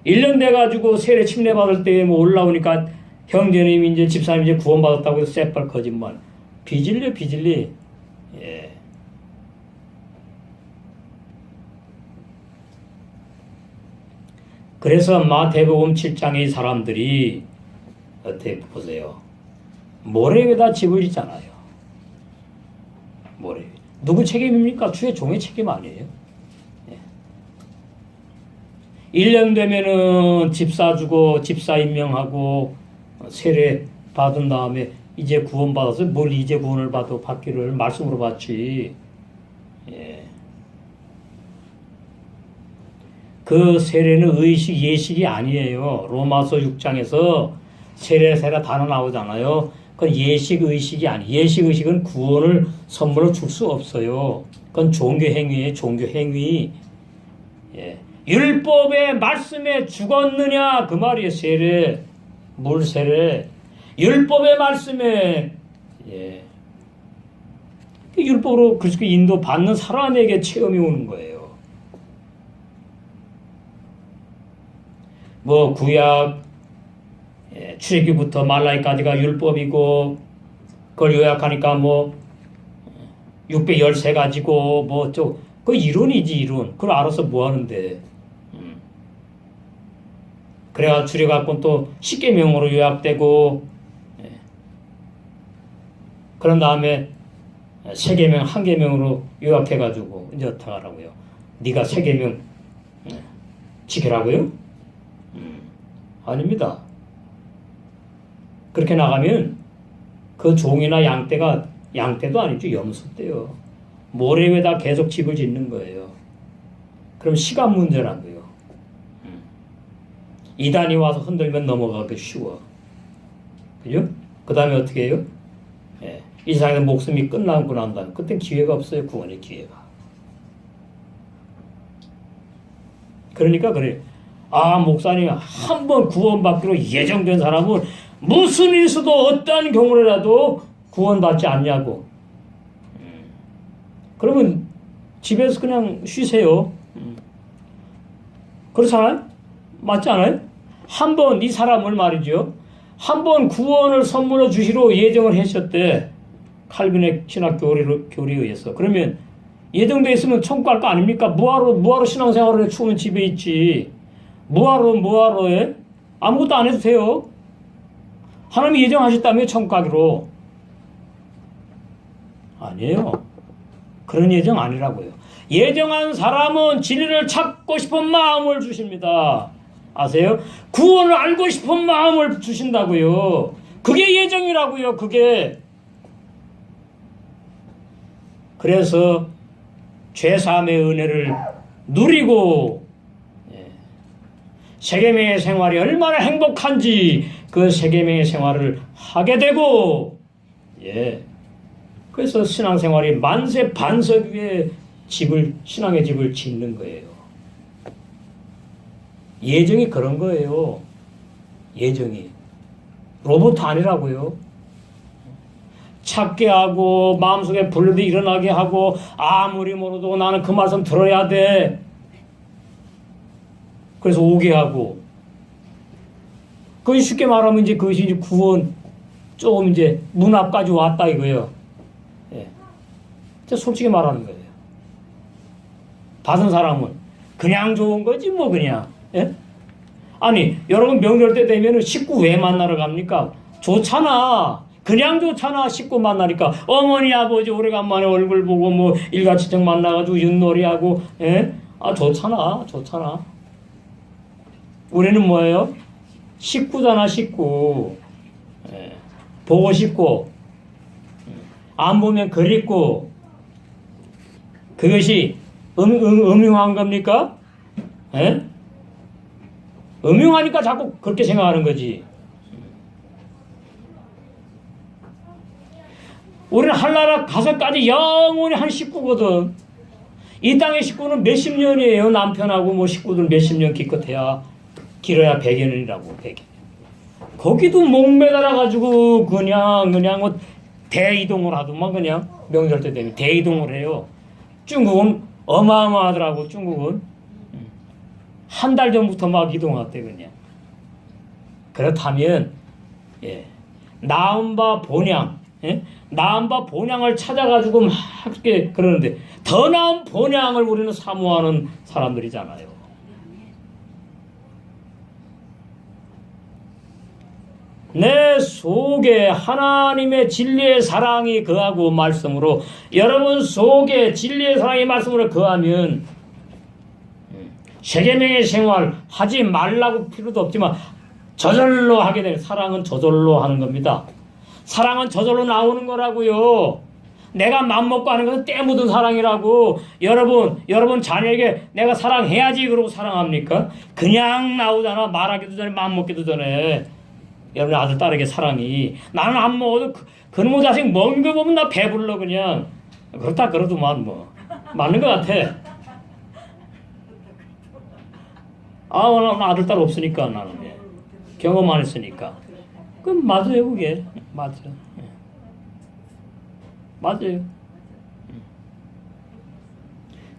1년 돼가지고 세례 침례받을 때 뭐 올라오니까 형제님 이제 집사님 이제 구원받았다고 해서 새빨 거짓말. 비질리. 예. 그래서 마태복음 7장의 사람들이 어떻게 보세요. 모래 위에다 집을 짓잖아요. 모래 위. 누구 책임입니까? 주의 종의 책임 아니에요. 예. 1년 되면은 집 사주고 집사 임명하고 세례 받은 다음에 이제 구원받아서 뭘 이제 구원을 받기를 말씀으로 받지. 예. 그 세례는 의식, 예식이 아니에요. 로마서 6장에서 세례 단어 나오잖아요. 그건 예식, 의식이 아니에요. 예식, 의식은 구원을 선물로 줄 수 없어요. 그건 종교행위예요. 종교행위. 예. 율법의 말씀에 죽었느냐 그 말이에요. 세례, 물세례. 율법의 말씀에 율법으로 그렇게 인도 받는 사람에게 체험이 오는 거예요. 뭐 구약 출애굽부터 말라기까지가 율법이고 그걸 요약하니까 뭐 613가지고 뭐 그 이론이지 이론. 그걸 알아서 뭐 하는데. 그래가 줄여갖고 또 10계명으로 요약되고 그런 다음에 3계명 1계명으로 요약해가지고 이제 어떻게 하라고요? 네가 3계명 지키라고요? 아닙니다. 그렇게 나가면 그 종이나 양떼도 아니죠. 염소떼요. 모래 위에다 계속 집을 짓는 거예요. 그럼 시간 문제라고요. 이단이 와서 흔들면 넘어가기 쉬워. 그죠? 그 다음에 어떻게 해요? 이 세상에 목숨이 끝나고 난 다음에 그때 기회가 없어요. 구원의 기회가. 그러니까 그래요. 아, 목사님 한 번 구원받기로 예정된 사람은 무슨 일 있어도 어떠한 경우라도 구원받지 않냐고. 그러면 집에서 그냥 쉬세요. 그렇잖아요? 맞지 않아요? 한 번 이 사람을 말이죠. 한 번 구원을 선물로 주시러 예정을 하셨대. 칼빈의 신학 교리에 의해서. 그러면 예정돼 있으면 천국 갈 거 아닙니까? 뭐하러 신앙생활을 해? 추우면 집에 있지. 뭐하러 해? 아무것도 안 해도 돼요. 하나님이 예정하셨다며 천국 가기로. 아니에요. 그런 예정 아니라고요. 예정한 사람은 진리를 찾고 싶은 마음을 주십니다. 아세요? 구원을 알고 싶은 마음을 주신다고요. 그게 예정이라고요. 그게. 그래서 죄사함의 은혜를 누리고 세계명의 생활이 얼마나 행복한지 그 세계명의 생활을 하게 되고 그래서 신앙생활이 만세 반석 위에 신앙의 집을 짓는 거예요. 예정이 그런 거예요. 예정이. 로봇 아니라고요. 찾게 하고 마음속에 불러도 일어나게 하고 아무리 모르도 나는 그 말씀 들어야 돼. 그래서 오게 하고 그것이 쉽게 말하면 이제 그것이 이제 구원 조금 이제 문 앞까지 왔다 이거예요. 예. 솔직히 말하는 거예요. 받은 사람은 그냥 좋은 거지 뭐 그냥. 예? 아니 여러분 명절 때 되면은 식구 왜 만나러 갑니까? 좋잖아. 그냥 좋잖아. 식구 만나니까 어머니 아버지 오래간만에 얼굴 보고 뭐 일가친척 만나가지고 윷놀이하고 예? 아 좋잖아. 좋잖아. 우리는 뭐예요? 식구잖아 식구. 예. 보고 싶고 안 보면 그립고 그것이 음흉한 겁니까? 예? 음흉하니까 자꾸 그렇게 생각하는 거지. 우리는 한나라 가서까지 영원히 한 식구거든. 이 땅의 식구는 몇십 년이에요. 남편하고 뭐 식구들 몇십 년 기껏해야 길어야 100여 년이라고 100여. 거기도 목매달아가지고 그냥 뭐 대이동을 하더만 그냥 명절 때 되면 대이동을 해요. 중국은 어마어마하더라고. 중국은 한 달 전부터 막 이동했대 그냥. 그렇다면 예, 나은 바 본향, 예? 나은 바 본향을 찾아가지고 막 이렇게 그러는데 더 나은 본향을 우리는 사모하는 사람들이잖아요. 내 속에 하나님의 진리의 사랑이 거하고 말씀으로 여러분 속에 진리의 사랑이 말씀으로 거하면 세계명의 생활 하지 말라고 필요도 없지만 저절로 하게 되는 사랑은 저절로 하는 겁니다. 사랑은 저절로 나오는 거라고요. 내가 맘먹고 하는 것은 때 묻은 사랑이라고. 여러분 자녀에게 내가 사랑해야지 그러고 사랑합니까? 그냥 나오잖아. 말하기도 전에 맘먹기도 전에. 여러분 아들 딸에게 사랑이 나는 안 먹어도 그놈의 자식 먹는 거 보면 나 배불러 그냥. 그렇다 그러더만 뭐 맞는 것 같아. 나는 아들 딸 없으니까 나는 경험 안 했으니까. 그럼 맞아요 그게. 맞아. 맞아요.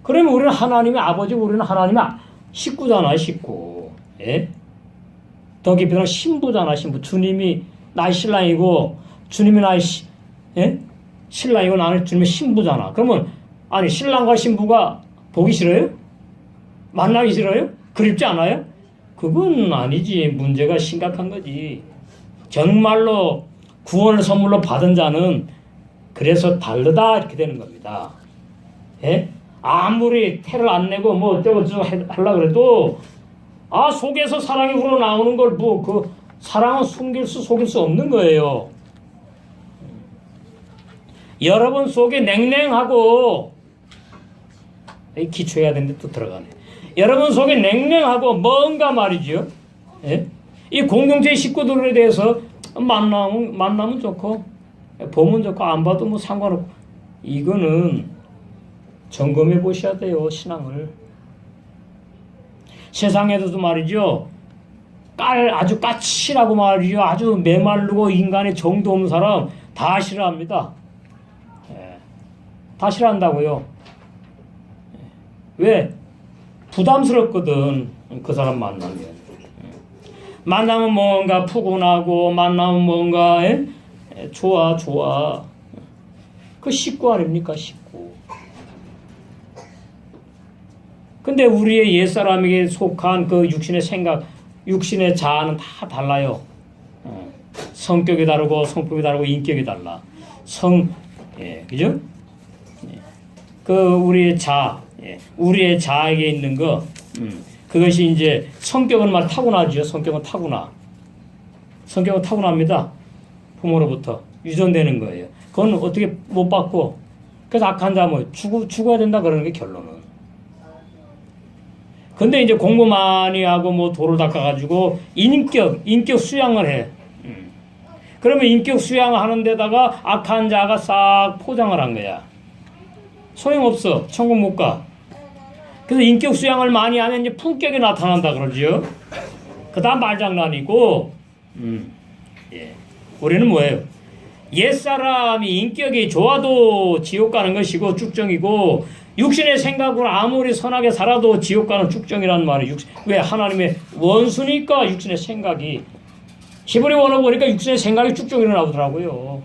그러면 우리는 하나님의 아버지고 우리는 하나님의 식구잖아 식구. 예? 더 깊이 들어 신부잖아 신부. 주님이 나의 신랑이고 주님이 나의 신랑이고 나는 주님의 신부잖아. 그러면 아니 신랑과 신부가 보기 싫어요? 만나기 싫어요? 그립지 않아요? 그건 아니지. 문제가 심각한 거지. 정말로 구원을 선물로 받은 자는 그래서 다르다 이렇게 되는 겁니다. 예? 아무리 태를 안 내고 뭐 어쩌고저쩌고 하려고 그래도 속에서 사랑이 우러나오는 걸 뭐 그 사랑은 속일 수 없는 거예요. 여러분 속에 냉랭하고 기초해야 되는데 또 들어가네. 여러분 속에 냉랭하고 뭔가 말이죠. 예? 이 공동체의 식구들에 대해서 만나면 좋고 보면 좋고 안 봐도 뭐 상관없고 이거는 점검해 보셔야 돼요. 신앙을. 세상에서도 말이죠. 아주 까칠하고 말이죠. 아주 메마르고 인간의 정도 없는 사람 다 싫어합니다. 예. 다 싫어한다고요. 왜? 부담스럽거든. 그 사람 만나면. 만나면 뭔가 푸근하고 만나면 뭔가 좋아. 그 식구 아닙니까 식구. 근데 우리의 옛사람에게 속한 그 육신의 생각, 육신의 자아는 다 달라요. 성격이 다르고 성품이 다르고 인격이 달라. 그죠? 그 우리의 우리의 자아에게 있는 거, 그것이 이제 성격은 말 타고나죠. 성격은 타고납니다. 부모로부터 유전되는 거예요. 그건 어떻게 못 받고, 그래서 악한 자 뭐 죽어야 된다 그러는 게 결론은. 근데 이제 공부 많이 하고 뭐 도를 닦아가지고 인격 수양을 해. 그러면 인격 수양하는 데다가 악한 자가 싹 포장을 한 거야. 소용없어. 천국 못 가. 그래서 인격 수양을 많이 하면 이제 품격이 나타난다 그러죠. 그 다음 말장난이고, 우리는 뭐예요? 옛사람이 인격이 좋아도 지옥 가는 것이고 쭉정이고 육신의 생각으로 아무리 선하게 살아도 지옥 가는 쭉정이라는 말이에요. 왜? 하나님의 원수니까 육신의 생각이. 히브리 원어 보니까 육신의 생각이 쭉정이로 나오더라고요.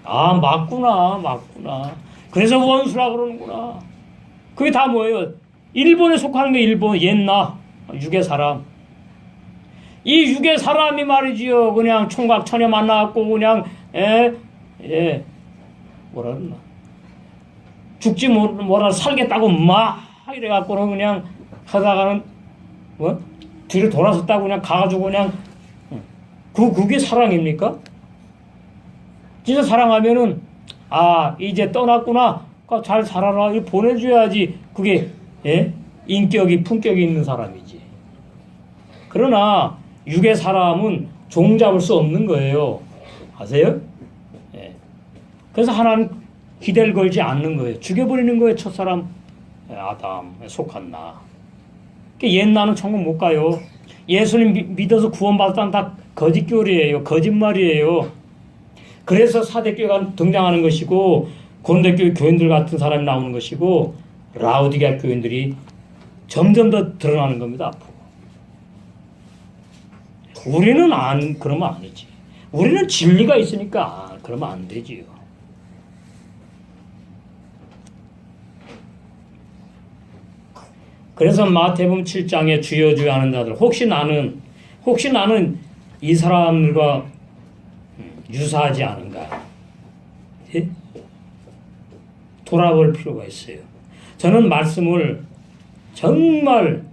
아, 맞구나. 그래서 원수라 그러는구나. 그게 다 뭐예요? 일본에 속하는 게 일본, 옛나, 육의 사람. 이 육의 사람이 말이지요. 그냥 총각 처녀 만나갖고 그냥, 뭐라 그러나. 죽지 뭐라 살겠다고 막 이래갖고는 그냥 하다가는, 뭐? 뒤로 돌아섰다고 그냥 가가지고 그냥, 그게 사랑입니까? 진짜 사랑하면은, 아, 이제 떠났구나. 잘 살아라. 이거 보내줘야지. 그게, 인격이, 품격이 있는 사람이지. 그러나, 육의 사람은 종잡을 수 없는 거예요. 아세요? 그래서 하나는 기대를 걸지 않는 거예요. 죽여버리는 거예요. 첫사람, 아담, 속한 나. 옛 나는 천국 못 가요. 예수님 믿어서 구원받았다는 다 거짓교리예요. 거짓말이에요. 그래서 사대교회가 등장하는 것이고 고린도교회 교인들 같은 사람이 나오는 것이고 라우디게아 교인들이 점점 더 드러나는 겁니다. 앞으로. 우리는 그러면 아니지. 우리는 진리가 있으니까 그러면 안 되지요. 그래서 마태복음 7장에 주여 주여 하는 자들 혹시 나는 이 사람들과 유사하지 않은가? 예? 돌아볼 필요가 있어요. 저는 말씀을 정말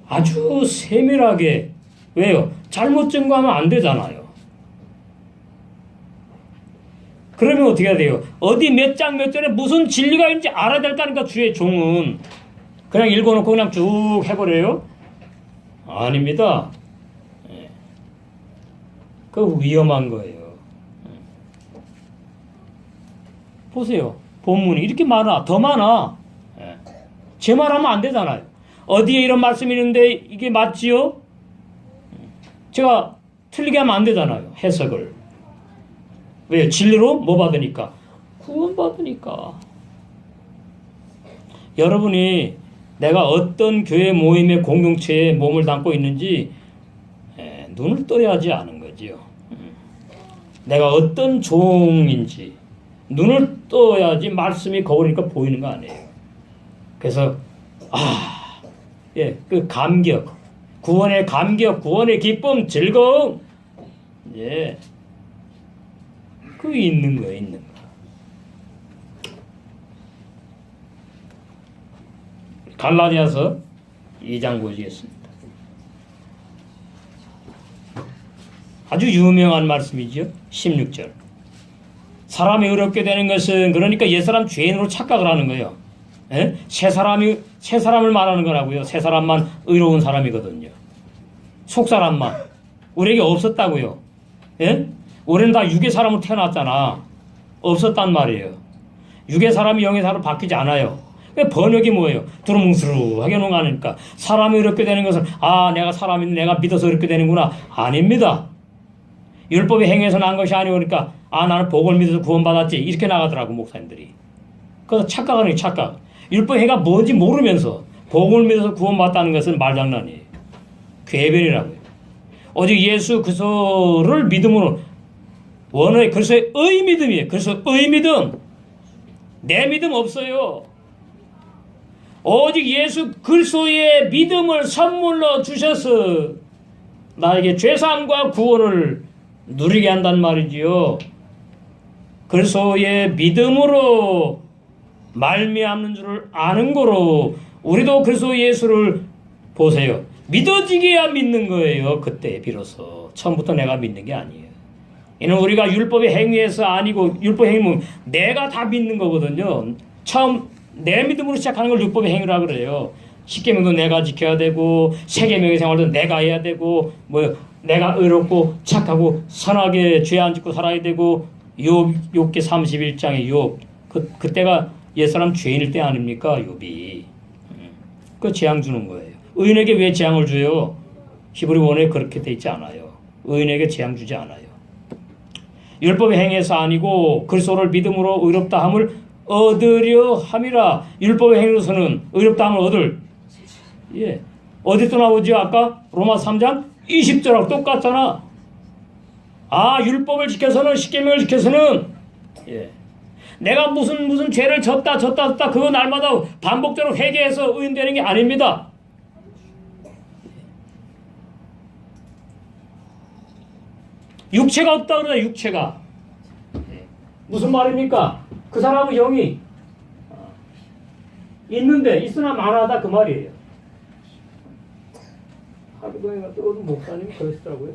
아주 세밀하게 왜요? 잘못 증거하면 안 되잖아요. 그러면 어떻게 해야 돼요? 어디 몇 장 몇 절에 무슨 진리가 있는지 알아야 될 거 아닙니까? 주의 종은 그냥 읽어놓고 그냥 쭉 해버려요? 아닙니다. 그 위험한 거예요. 보세요. 본문이 이렇게 많아. 더 많아. 제 말하면 안 되잖아요. 어디에 이런 말씀이 있는데 이게 맞지요? 제가 틀리게 하면 안 되잖아요. 해석을. 왜요? 진리로 뭐 받으니까? 구원 받으니까. 여러분이 내가 어떤 교회 모임의 공동체에 몸을 담고 있는지 눈을 떠야 하지 않은 거지요. 내가 어떤 종인지 눈을 떠야지 말씀이 거울이니까 보이는 거 아니에요. 그래서 그 감격, 구원의 감격, 구원의 기쁨, 즐거움, 그 있는 거예요, 있는 거. 갈라디아서 2장 보시겠습니다. 아주 유명한 말씀이죠. 16절. 사람이 의롭게 되는 것은 그러니까 옛사람 죄인으로 착각을 하는 거예요. 새 사람을 말하는 거라고요. 새 사람만 의로운 사람이거든요. 속 사람만 우리에게 없었다고요. 우리는 다 육의 사람으로 태어났잖아. 없었단 말이에요. 육의 사람이 영의 사람으로 바뀌지 않아요. 번역이 뭐예요? 두루뭉술하게 농하니까 사람이 이렇게 되는 것은 내가 사람인데 내가 믿어서 이렇게 되는구나. 아닙니다. 율법의 행위에서 난 것이 아니고 그러니까 나는 복을 믿어서 구원받았지 이렇게 나가더라고 목사님들이. 그래서 착각하는 게 착각. 율법 행위가 뭔지 모르면서 복을 믿어서 구원받았다는 것은 말장난이에요. 궤변이라고요. 오직 예수 그리스도를 믿음으로 원어의 그리스도의 의 믿음이에요. 그래서 의 믿음. 내 믿음 없어요. 오직 예수 그리스도의 믿음을 선물로 주셔서 나에게 죄사함과 구원을 누리게 한단 말이지요. 그리스도의 믿음으로 말미암는 줄을 아는 거로 우리도 그리스도 예수를 보세요. 믿어지게야 믿는 거예요. 그때 비로소. 처음부터 내가 믿는 게 아니에요. 이는 우리가 율법의 행위에서 아니고 율법 행위는 내가 다 믿는 거거든요. 처음 내 믿음으로 시작하는 걸 율법의 행위라고 그래요. 십계명도 내가 지켜야 되고 세계명의 생활도 내가 해야 되고 내가 의롭고 착하고 선하게 죄 안 짓고 살아야 되고 욥기 31장의 욥 그때가 옛사람 죄인일 때 아닙니까? 욥이 그 재앙 주는 거예요. 의인에게 왜 재앙을 줘요? 히브리 원어에 그렇게 돼 있지 않아요. 의인에게 재앙 주지 않아요. 율법의 행위에서 아니고 그리스도를 믿음으로 의롭다 함을 얻으려 함이라. 율법의 행위로서는 의롭다 함을 얻을. 예. 어디 또 나오지? 아까 로마 3장 20절하고 똑같잖아. 아, 율법을 지켜서는, 십계명을 지켜서는, 예. 내가 무슨 죄를 졌다 그거 날마다 반복적으로 회개해서 의인되는 게 아닙니다. 육체가 없다 그러다. 육체가 무슨 말입니까? 그 사람의 영이 있는데 있으나 마나다 그 말이에요. 하루동에 어떤 목사님이 그러시더라고요.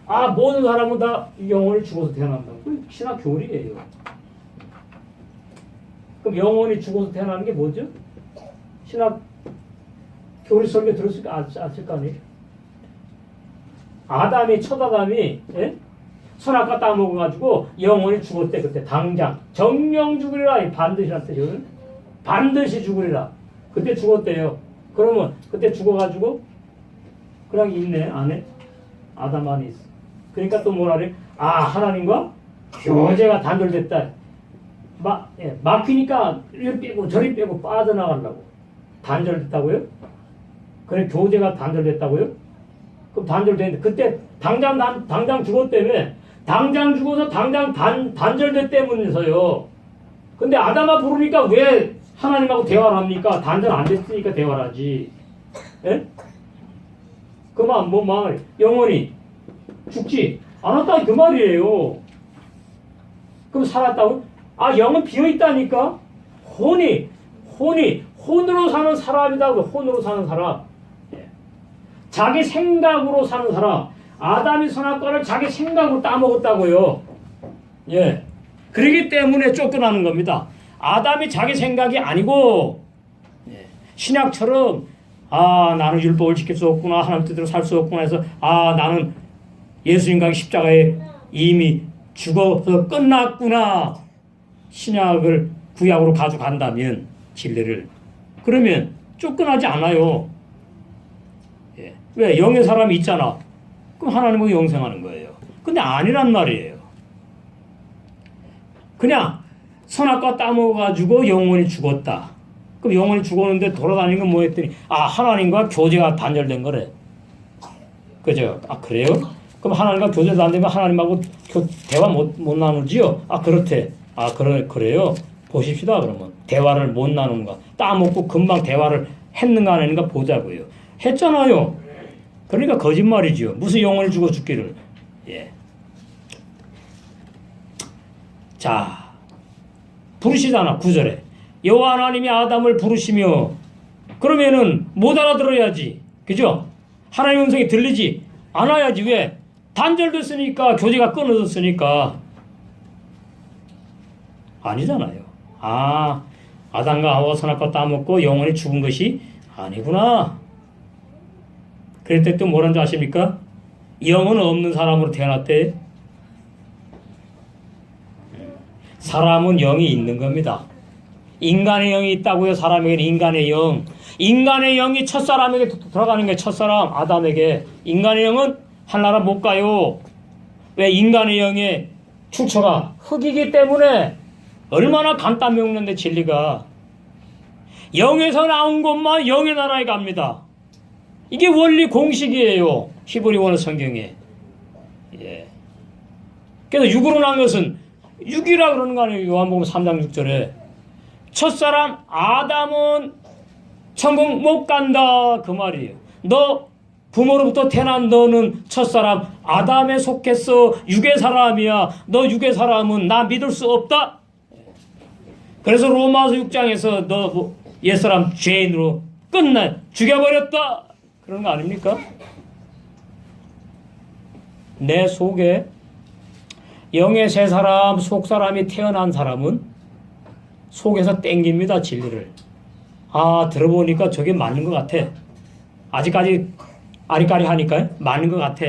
아, 모든 사람은 다 영혼이 죽어서 태어난다고. 신학 교리예요. 그럼 영혼이 죽어서 태어나는 게 뭐죠? 신학 교리 설교 들었을 거 아실 거 아니에요? 아담이, 첫 아담이, 예? 선악과 따먹어가지고 영혼이 죽었대. 그때 당장 정령 죽으리라. 반드시란 뜻이요. 반드시 죽으리라. 그때 죽었대요. 그러면 그때 죽어가지고 그냥 있네 안에. 아담 안에 있어. 그러니까 또 뭐라 그래? 아, 하나님과 교제가 단절됐다. 막히니까 이리 빼고 저리 빼고 빠져나가려고. 단절됐다고요? 그래, 교제가 단절됐다고요? 그럼 단절됐는데 그때 당장 죽었다며. 당장 죽어서 당장 단절됐 때문에서요. 근데 아담아 부르니까 왜 하나님하고 대화를 합니까? 단절 안 됐으니까 대화를 하지. 예? 그만 뭐 말 영원히 죽지 않았다 그 말이에요. 그럼 살았다고? 아, 영은 비어 있다니까. 혼으로 사는 사람이다. 혼으로 사는 사람. 예. 자기 생각으로 사는 사람. 아담이 선악과를 자기 생각으로 따먹었다고요. 예. 그러기 때문에 쫓겨나는 겁니다. 아담이 자기 생각이 아니고, 예. 신약처럼 아, 나는 율법을 지킬 수 없구나, 하나님 뜻대로 살 수 없구나 해서 아, 나는 예수님과 십자가에 이미 죽어서 끝났구나, 신약을 구약으로 가져간다면 진리를, 그러면 쫓겨나지 않아요. 예. 왜? 영의 사람이 있잖아. 그럼 하나님은 영생하는 거예요. 근데 아니란 말이에요. 그냥 선악과 따먹어가지고 영혼이 죽었다. 그럼 영혼이 죽었는데 돌아다니는 건 뭐 했더니 아, 하나님과 교제가 단절된 거래. 그죠? 아, 그래요? 그럼 하나님과 교제도 안 되면 하나님하고 대화 못 나누지요? 아, 그렇대. 아, 그래요? 보십시다. 그러면 대화를 못 나누는가, 따먹고 금방 대화를 했는가 안 했는가 보자고요. 했잖아요. 그러니까 거짓말이지요. 무슨 영혼이 죽어 죽기를. 예. 자, 부르시잖아. 9절에 여호와 하나님이 아담을 부르시며, 그러면은 못 알아들어야지. 그죠? 하나님의 음성이 들리지 않아야지. 왜? 단절됐으니까, 교제가 끊어졌으니까. 아니잖아요. 아, 아담과 하와가 선악과 따먹고 영혼이 죽은 것이 아니구나. 그럴 때 또 뭐라는 줄 아십니까? 영은 없는 사람으로 태어났대. 사람은 영이 있는 겁니다. 인간의 영이 있다고요. 사람에게는 인간의 영. 인간의 영이 첫사람에게 들어가는 게, 첫사람 아담에게. 인간의 영은 하나라 못 가요. 왜? 인간의 영의 출처가 흙이기 때문에. 얼마나 간단히 먹는데 진리가. 영에서 나온 것만 영의 나라에 갑니다. 이게 원리 공식이에요. 히브리원 성경에. 예. 그래서 육으로 난 것은 육이라 그러는 거 아니에요. 요한복음 3장 6절에. 첫사람 아담은 천국 못 간다 그 말이에요. 너 부모로부터 태어난 너는 첫사람 아담에 속했어. 육의 사람이야. 너 육의 사람은 나 믿을 수 없다. 그래서 로마서 6장에서 너 옛사람 죄인으로 끝나 죽여버렸다 그런 거 아닙니까? 내 속에 영의 새 사람, 속 사람이 태어난 사람은 속에서 땡깁니다, 진리를. 아, 들어보니까 저게 맞는 것 같아. 아직까지 아리까리 하니까 맞는 것 같아.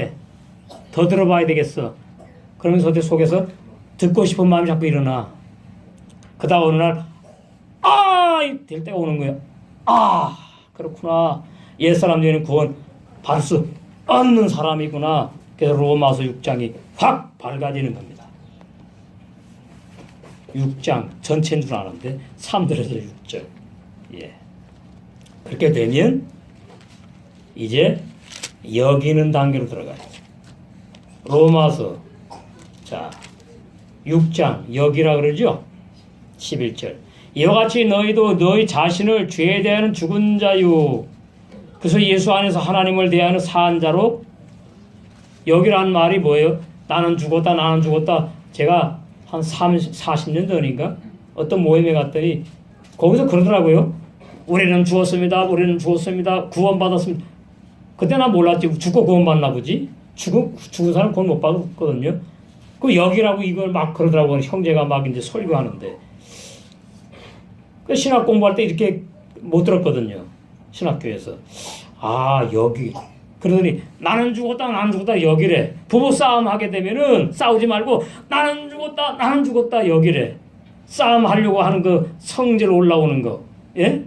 더 들어봐야 되겠어. 그러면서 내 속에서 듣고 싶은 마음이 자꾸 일어나. 그다음 어느 날 될 때가 오는 거야. 아, 그렇구나. 옛사람 중에는 구원 받을 수 없는 사람이구나. 그래서 로마서 6장이 확 밝아지는 겁니다. 6장 전체인 줄 아는데 3절에서 6절. 예. 그렇게 되면 이제 여기는 단계로 들어가요. 로마서 자 6장 여기라 그러죠. 11절. 이와 같이 너희도 너희 자신을 죄에 대하는 죽은 자요 그래서 예수 안에서 하나님을 대하는 산 자로 여기라는 말이 뭐예요? 나는 죽었다 나는 죽었다. 제가 한 40년 전인가 어떤 모임에 갔더니 거기서 그러더라고요. 우리는 죽었습니다. 우리는 죽었습니다. 구원받았습니다. 그때 난 몰랐지. 죽고 구원받나 보지. 죽은 사람 구원 못 받았거든요. 그 여기라고 이걸 막 그러더라고요. 형제가 막 이제 설교하는데. 그 신학 공부할 때 이렇게 못 들었거든요. 신학교에서. 아, 여기. 그러더니 나는 죽었다 나는 죽었다 여기래. 부부 싸움 하게 되면은 싸우지 말고 나는 죽었다 나는 죽었다 여기래. 싸움 하려고 하는 그 성질 올라오는 거. 예?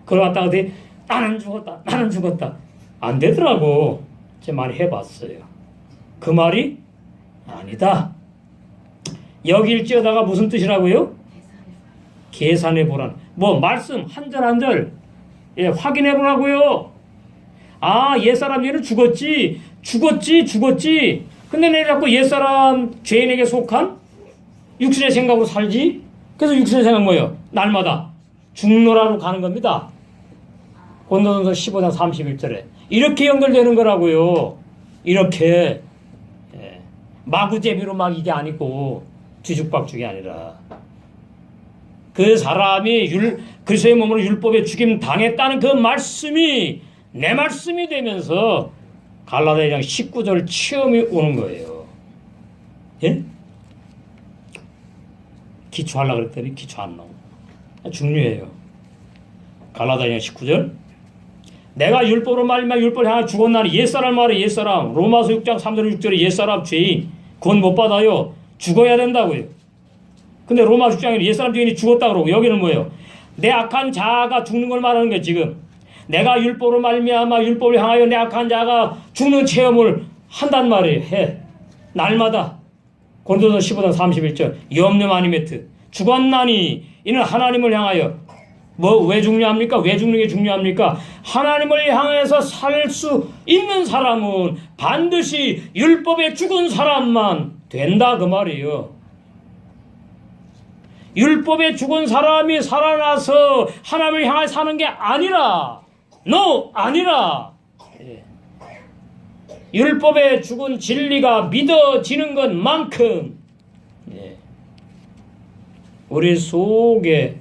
그걸 갖다가 나는 죽었다 나는 죽었다. 안 되더라고. 제가 많이 해봤어요. 그 말이 아니다. 여길지어다가 무슨 뜻이라고요? 계산해 보라는. 뭐 말씀 한 절 한 절 예, 확인해 보라고요. 아, 옛사람 얘는 죽었지. 근데 내 자꾸 옛사람 죄인에게 속한 육신의 생각으로 살지. 그래서 육신의 생각 뭐예요? 날마다 죽노라로 가는 겁니다. 고린도전서 15장 31절에 이렇게 연결되는 거라고요. 이렇게 예. 마구제비로 막 이게 아니고 뒤죽박죽이 아니라 그 사람이 그리스도의 몸으로 율법에 죽임 당했다는 그 말씀이 내 말씀이 되면서 갈라디아 2장 19절 체험이 오는 거예요. 예? 기초하려고 그랬더니 기초 안 나오고 중요해요. 갈라디아 2장 19절 내가 율법으로 말미암아 율법을 향하여 죽었나니 옛사람 말해 옛사람 로마서 6장 3절 6절에 옛사람 죄인 구원 못 받아요. 죽어야 된다고요. 근데 로마 6장에는 옛사람 죄인이 죽었다 그러고 여기는 뭐예요? 내 악한 자아가 죽는 걸 말하는 거예요. 지금 내가 율법으로 말미암아 율법을 향하여 내 악한 자가 죽는 체험을 한단 말이에요. 해. 날마다. 고린도서 15장 31절 염려 마니메트 죽었나니 이는 하나님을 향하여 뭐 왜 중요합니까? 왜 죽는 게 중요합니까? 하나님을 향해서 살 수 있는 사람은 반드시 율법에 죽은 사람만 된다 그 말이에요. 율법에 죽은 사람이 살아나서 하나님을 향해 사는 게 아니라 아니라 예. 율법에 죽은 진리가 믿어지는 것만큼 예. 우리 속에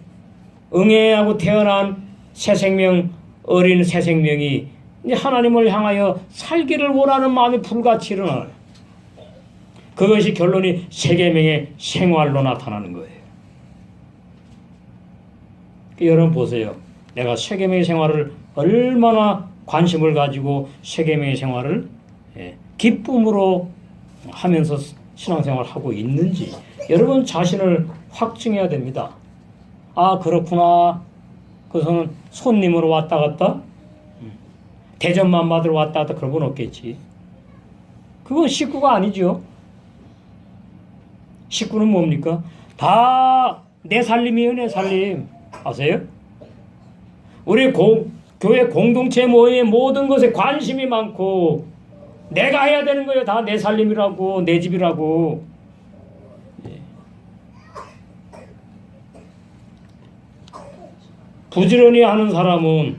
응애하고 태어난 새 생명 어린 새 생명이 하나님을 향하여 살기를 원하는 마음이 불같이 일어나요. 그것이 결론이 세계명의 생활로 나타나는 거예요. 여러분 보세요. 내가 세계명의 생활을 얼마나 관심을 가지고 세계명의 생활을 기쁨으로 하면서 신앙생활을 하고 있는지 여러분 자신을 확증해야 됩니다. 아 그렇구나. 그것은 손님으로 왔다 갔다 대접만 받으러 왔다 갔다 그런 건 없겠지. 그건 식구가 아니죠. 식구는 뭡니까? 다 내 살림이에요. 내 살림. 아세요? 우리 교회 공동체 모임의 모든 것에 관심이 많고 내가 해야 되는 거예요. 다 내 살림이라고 내 집이라고. 부지런히 하는 사람은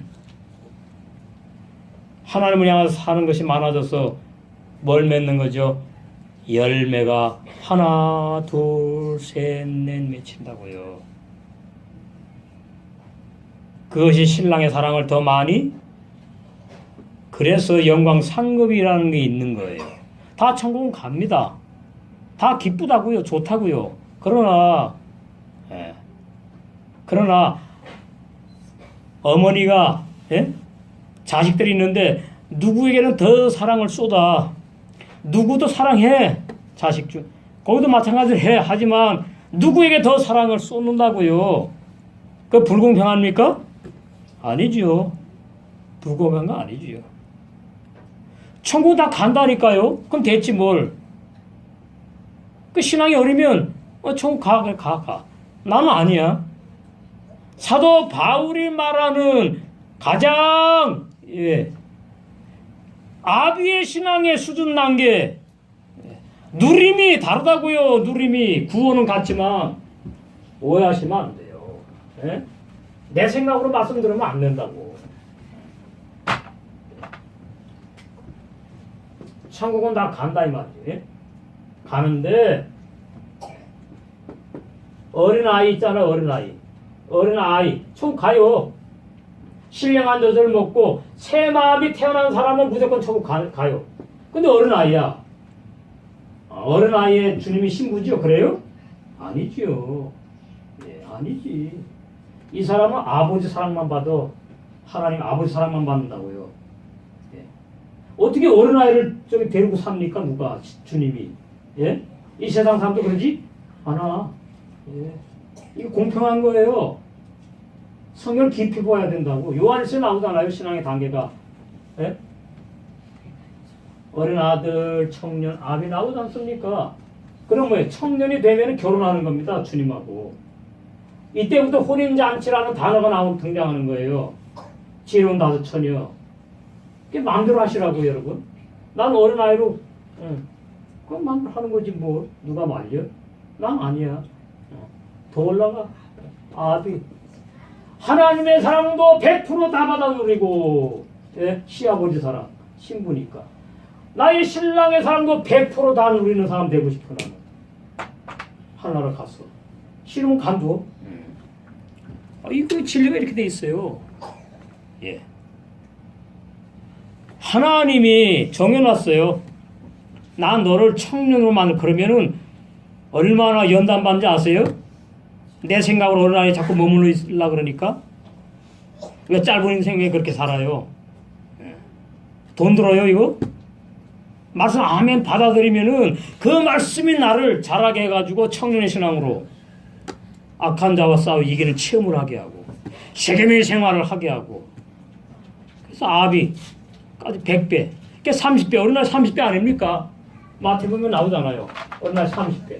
하나님을 향해서 사는 것이 많아져서 뭘 맺는 거죠? 열매가 하나 둘 셋 넷 맺힌다고요. 그것이 신랑의 사랑을 더 많이 그래서 영광 상급이라는 게 있는 거예요. 다 천국은 갑니다. 다 기쁘다고요. 좋다고요. 그러나 어머니가 자식들이 있는데 누구에게는 더 사랑을 쏟아. 누구도 사랑해. 자식 중. 거기도 마찬가지로 해. 하지만 누구에게 더 사랑을 쏟는다고요. 그 불공평합니까? 아니지요. 불공평한 거 아니지요. 천국 다 간다니까요. 그럼 됐지 뭘. 그 신앙이 어리면 총 가, 그래, 가. 나는 아니야. 사도 바울이 말하는 가장, 아비의 신앙의 수준 단계, 누림이 다르다고요. 누림이. 구원은 같지만, 오해하시면 안 돼요. 예? 내 생각으로 말씀드리면 안 된다고. 천국은 다 간다 이 말이지. 가는데 어린아이 있잖아. 어린아이 천국 가요. 신령한 젖을 먹고 새 마음이 태어난 사람은 무조건 천국 가요. 근데 어린아이야. 어린아이의 주님이 신부죠. 그래요? 아니지요. 아니지. 이 사람은 아버지 사랑만 받아. 하나님 아버지 사랑만 받는다고요. 어떻게 어린아이를 저기 데리고 삽니까? 누가? 주님이. 예? 이 세상 사람도 그러지? 않아. 이거 공평한 거예요. 성경을 깊이 보아야 된다고. 요한일서에 나오잖아요. 신앙의 단계가. 예? 어린 아들, 청년, 아비 나오지 않습니까? 그럼 뭐예요? 청년이 되면 결혼하는 겁니다. 주님하고. 이때부터 혼인잔치라는 단어가 등장하는 거예요. 지혜로운 다섯 처녀. 그게 마음대로 하시라고 여러분. 난 어린아이로 그럼 마음대로 하는 거지 뭐. 누가 말려? 난 아니야. 더 올라가. 아비. 하나님의 사랑도 100%다 받아 누리고, 시아버지 사랑, 신부니까. 나의 신랑의 사랑도 100%다 누리는 사람 되고 싶어 나는. 하나나라 가서. 싫으면 간둬. 이거 진리가 이렇게 돼 있어요. 예. 하나님이 정해놨어요. 난 너를 청년으로 만들. 그러면은 얼마나 연단받는지 아세요? 내 생각으로 어린아이에 자꾸 머물러 있으려고 그러니까. 왜 짧은 인생에 그렇게 살아요? 돈 들어요 이거? 말씀 아멘 받아들이면은 그 말씀이 나를 자라게 해가지고 청년의 신앙으로 악한 자와 싸워 이기는 체험을 하게 하고 세겜의 생활을 하게 하고. 그래서 아비까지 100배, 그러니까 30배, 어린아이 30배 아닙니까? 마태복음에 나오잖아요. 어린아이 30배.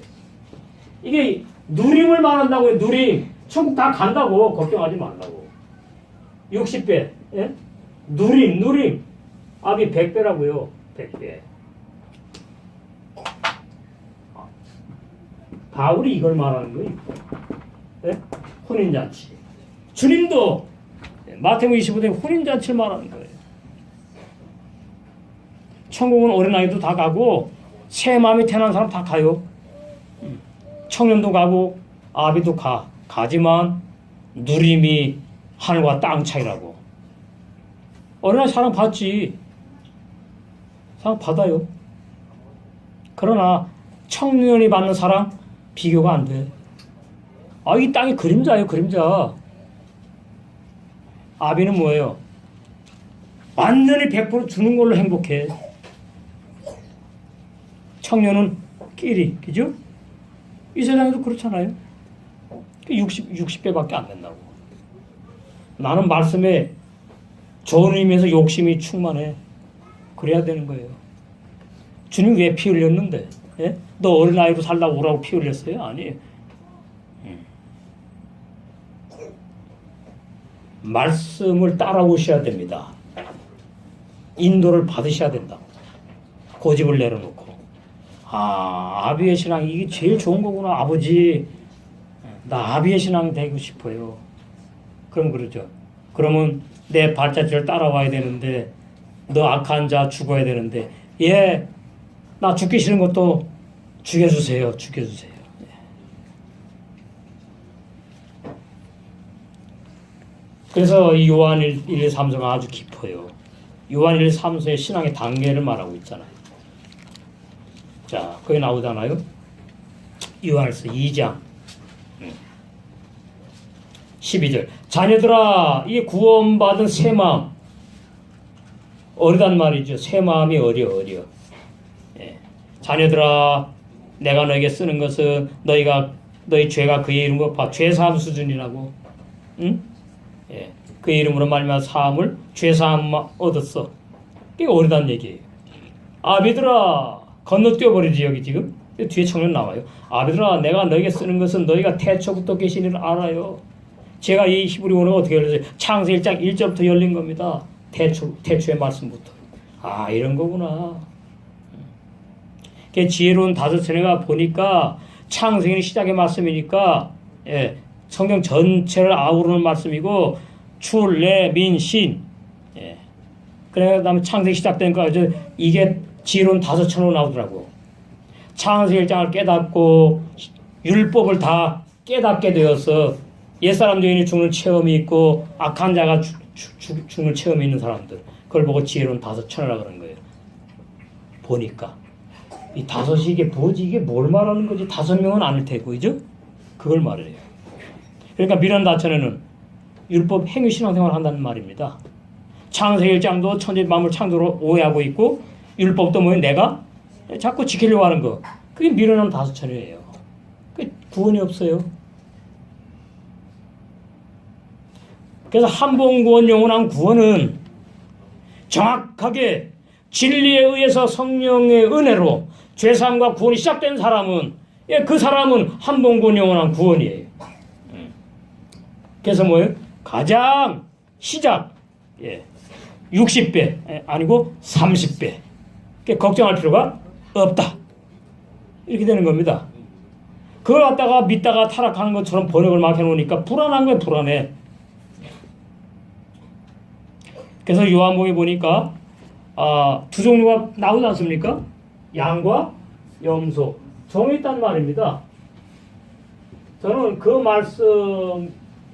이게 누림을 말한다고요. 누림. 천국 다 간다고. 걱정하지 말라고. 60배. 예? 누림. 아비 100배라고요. 100배. 바울이 이걸 말하는 거예요. 예? 혼인잔치. 주님도 마태복음 25장에 혼인잔치를 말하는 거예요. 천국은 어린아이도 다 가고 새 마음이 태어난 사람 다 가요. 청년도 가고 아비도 가지만 누림이 하늘과 땅 차이라고. 어린아이 사랑 받지. 사랑 받아요. 그러나 청년이 받는 사랑 비교가 안 돼. 이 땅이 그림자예요. 그림자. 아비는 뭐예요? 완전히 100% 주는 걸로 행복해. 청년은 끼리. 그죠? 이 세상에도 그렇잖아요. 60배밖에 안 된다고. 나는 말씀에 좋은 의미에서 욕심이 충만해. 그래야 되는 거예요. 주님 왜 피 흘렸는데? 예? 너 어린아이로 살라고 오라고 피 흘렸어요? 아니에요. 말씀을 따라오셔야 됩니다. 인도를 받으셔야 된다. 고집을 내려놓고. 아비의 신앙이 이게 제일 좋은 거구나. 아버지, 나 아비의 신앙이 되고 싶어요. 그럼 그러죠. 그러면 내 발자취를 따라와야 되는데 너 악한 자 죽어야 되는데 나 죽기 싫은 것도 죽여주세요. 그래서 이 요한 1, 3서가 아주 깊어요. 요한 1, 3서의 신앙의 단계를 말하고 있잖아요. 자, 거기 나오잖아요. 요한일서 2장 12절. 자녀들아, 이 구원받은 새 마음. 어리단 말이죠. 새 마음이 어려. 자녀들아, 내가 너에게 쓰는 것은 너희 죄가 그의 이름으로 죄사함 수준이라고. 응? 그의 이름으로 말미암아 사함을 죄사함 얻었어. 이게 어리단 얘기예요. 아비들아, 건너뛰어 버리지 여기 지금. 뒤에 청년 나와요. 아비들아, 내가 너에게 쓰는 것은 너희가 태초부터 계신 일을 알아요. 제가 이 히브리 원어가 어떻게 열렸어요? 창세기 1장 1절부터 열린 겁니다. 태초의 말씀부터. 아, 이런 거구나. 지혜로운 다섯천회가 보니까 창세기는 시작의 말씀이니까, 예, 성경 전체를 아우르는 말씀이고, 출, 레, 민, 신. 예. 그 다음에 창세기 시작되니까 이게 지혜로운 다섯천으로 나오더라고. 창세기 1장을 깨닫고 율법을 다 깨닫게 되어서 옛사람 죄인이 죽는 체험이 있고 악한 자가 죽는 체험이 있는 사람들, 그걸 보고 지혜로운 다섯천이라고 그러는 거예요. 보니까 이 다섯이 이게 뭐지? 이게 뭘 말하는 거지? 5명은 아닐 테고, 그죠? 그걸 말해요. 그러니까 미련 다천에는 율법 행위 신앙생활을 한다는 말입니다. 창세기 1장도 천지 만물 창조로 오해하고 있고, 율법도 뭐예요? 내가 자꾸 지키려고 하는 거. 그게 미련한 다섯천이에요. 그 구원이 없어요. 그래서 한봉구원 영원한 구원은 정확하게 진리에 의해서 성령의 은혜로 죄사함과 구원이 시작된 사람은, 예, 그 사람은 한봉구원 영원한 구원이에요. 그래서 뭐예요? 가장 시작, 예, 60배 아니고 30배. 걱정할 필요가 없다. 이렇게 되는 겁니다. 그걸 갖다가 믿다가 타락하는 것처럼 번역을 막 해놓으니까 불안한 거예요. 불안해. 그래서 요한복음에 보니까 두 종류가 나오지 않습니까? 양과 염소. 종이 있단 말입니다. 저는 그 말씀이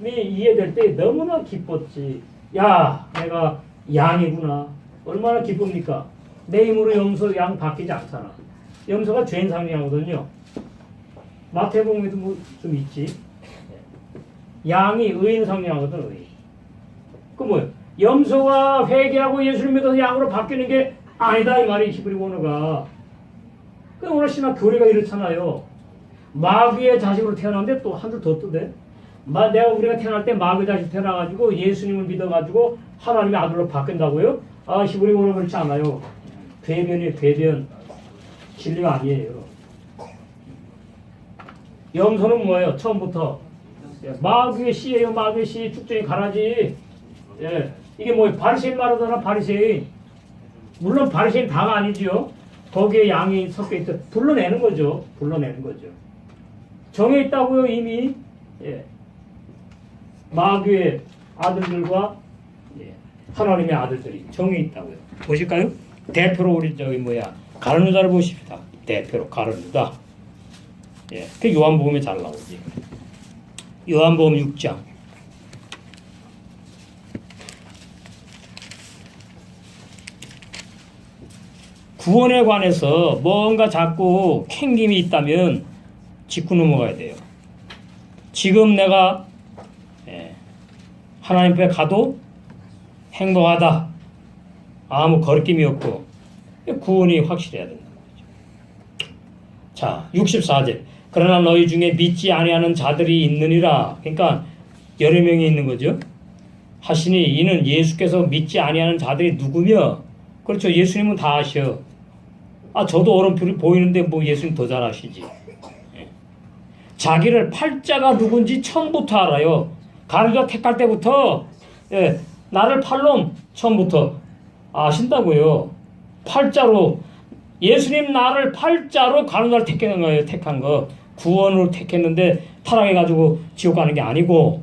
이해될 때 너무나 기뻤지. 야, 내가 양이구나. 얼마나 기쁩니까? 내 힘으로 염소, 양 바뀌지 않잖아. 염소가 죄인 상징하거든요. 마태복음에도 뭐 좀 있지. 양이 의인 상징하거든, 의인. 그 뭐예요? 염소가 회개하고 예수를 믿어서 양으로 바뀌는 게 아니다, 이 말이 히브리 원어가. 그 오늘 신학 교리가 이렇잖아요. 마귀의 자식으로 태어났는데 또 한 줄 더 뜨대. 우리가 태어날 때 마귀 자식 태어나가지고 예수님을 믿어가지고 하나님의 아들로 바뀐다고요? 히브리 원어 그렇지 않아요. 궤변이에요, 궤변. 진리가 아니에요. 염소는 뭐예요? 처음부터 마귀의 씨예요. 마귀의 씨. 쭉전이 가라지. 예. 이게 뭐 바리새인 말하잖아. 바리새인. 물론 바리새인 다가 아니지요. 거기에 양이 섞여 있어. 불러내는 거죠. 불러내는 거죠. 정해 있다고요, 이미. 예. 마귀의 아들들과, 예, 하나님의 아들들이 정해 있다고요. 보실까요? 대표로 우리 가룟 유다를 보십시다. 대표로 가룟 유다. 예, 그 요한복음에 잘 나오지. 요한복음 6장. 구원에 관해서 뭔가 자꾸 캥김이 있다면 짚고 넘어가야 돼요. 지금 내가, 예, 하나님 앞에 가도 행복하다. 아무 거리낌이 없고 구원이 확실해야 된다는 거죠. 자, 64절. 그러나 너희 중에 믿지 아니하는 자들이 있느니라. 그러니까 여러 명이 있는 거죠. 하시니 이는 예수께서 믿지 아니하는 자들이 누구며? 그렇죠. 예수님은 다 아셔. 저도 어른풀이 보이는데 뭐 예수님 더 잘 아시지. 예. 자기를 팔자가 누군지 처음부터 알아요. 가룟유다 택할 때부터, 예, 나를 팔놈 처음부터 아신다고요. 팔자로 예수님 나를 팔자로 가룟유다를 택한 거예요. 택한 거. 구원으로 택했는데 타락해가지고 지옥 가는 게 아니고.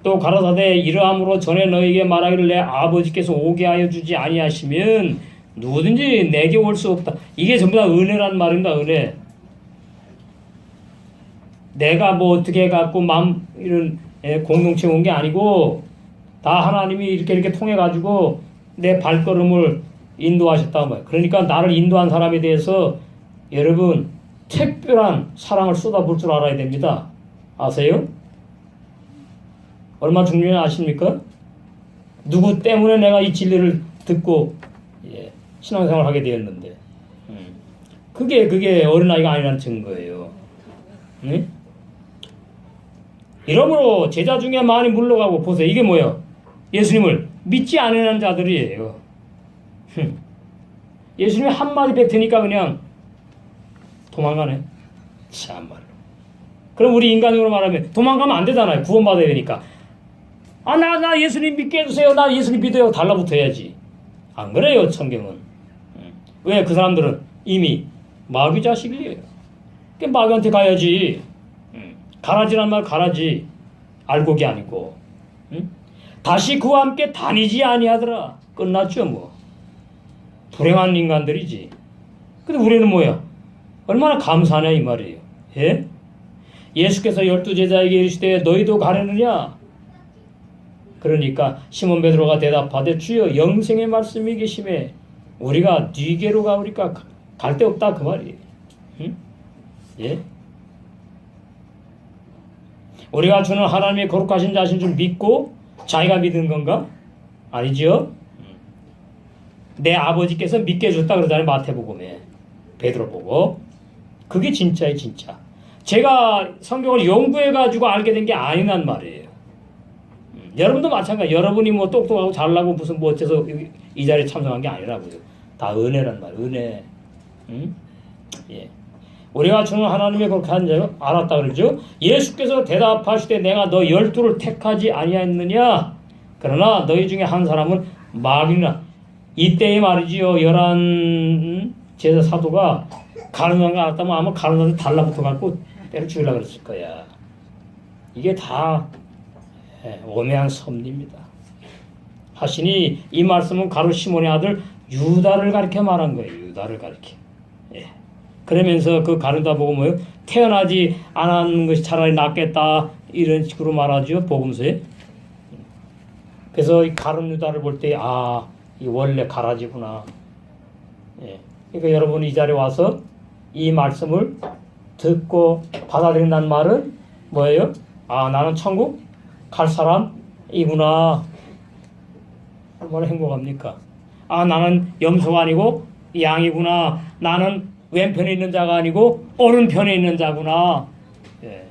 또 가라사대 이러함으로 전에 너에게 말하기를 내 아버지께서 오게 하여 주지 아니하시면 누구든지 내게 올 수 없다. 이게 전부 다 은혜라는 말입니다. 은혜. 내가 뭐 어떻게 해갖고 이런 공동체 온 게 아니고 다 하나님이 이렇게 통해가지고 내 발걸음을 인도하셨다고 말이에요. 그러니까 나를 인도한 사람에 대해서 여러분 특별한 사랑을 쏟아부을 줄 알아야 됩니다. 아세요? 얼마 중요한지 아십니까? 누구 때문에 내가 이 진리를 듣고, 예, 신앙생활을 하게 되었는데, 그게 어린아이가 아니라는 증거예요. 네? 이러므로 제자 중에 많이 물러가고, 보세요. 이게 뭐예요? 예수님을 믿지 않는 자들이에요. 예수님이 한마디 뱉으니까 그냥 도망가네. 참말로. 그럼 우리 인간적으로 말하면 도망가면 안 되잖아요. 구원받아야 되니까. 나 예수님 믿게 해주세요. 나 예수님 믿어요. 달라붙어야지. 안 그래요, 성경은. 왜? 그 사람들은 이미 마귀 자식이에요. 그러니까 마귀한테 가야지. 가라지란 말 가라지. 알곡이 아니고. 다시 그와 함께 다니지 아니하더라. 끝났죠, 뭐. 불행한 인간들이지. 근데 우리는 뭐야? 얼마나 감사하냐 이 말이에요. 예? 예수께서 12제자에게 이르시되 너희도 가려느냐? 그러니까 시몬 베드로가 대답하되 주여 영생의 말씀이 계심에 우리가 네게로 가오리까 갈 데 없다 그 말이에요. 응? 예? 우리가 주는 하나님의 거룩하신 자신 줄 믿고 자기가 믿은 건가? 아니죠. 내 아버지께서 믿게 해줬다 그러잖아요. 마태복음에 베드로 보고. 그게 진짜예요, 진짜. 제가 성경을 연구해가지고 알게 된 게 아니란 말이에요. 여러분도 마찬가지. 여러분이 뭐 똑똑하고 잘나고 무슨 뭐 어째서 이 자리에 참석한 게 아니라고요. 다 은혜란 말이에요. 은혜. 예. 우리가 주는 하나님의 거룩한 자를 알았다 그러죠. 예수께서 대답하시되 내가 너 12를 택하지 아니하였느냐? 그러나 너희 중에 한 사람은 마귀나. 이때에 말이지요. 11 제자 사도가 가늠한 거 알았다면 아마 가늠한테 달라붙어갖고 때려 죽이려고 그랬을 거야. 이게 다 오매한 섭리입니다. 하시니 이 말씀은 가룟 시몬의 아들 유다를 가리켜 말한 거예요. 유다를 가리켜. 예. 그러면서 그 가룟다 보고 뭐요? 태어나지 않았는 것이 차라리 낫겠다 이런 식으로 말하죠. 복음서에. 그래서 이 가룟 유다를 볼 때 이 원래 가라지구나. 예. 그러니까 여러분이 이 자리에 와서 이 말씀을 듣고 받아들인다는 말은 뭐예요? 나는 천국 갈 사람이구나. 얼마나 행복합니까? 나는 염소가 아니고 양이구나. 나는 왼편에 있는 자가 아니고 오른편에 있는 자구나. 예.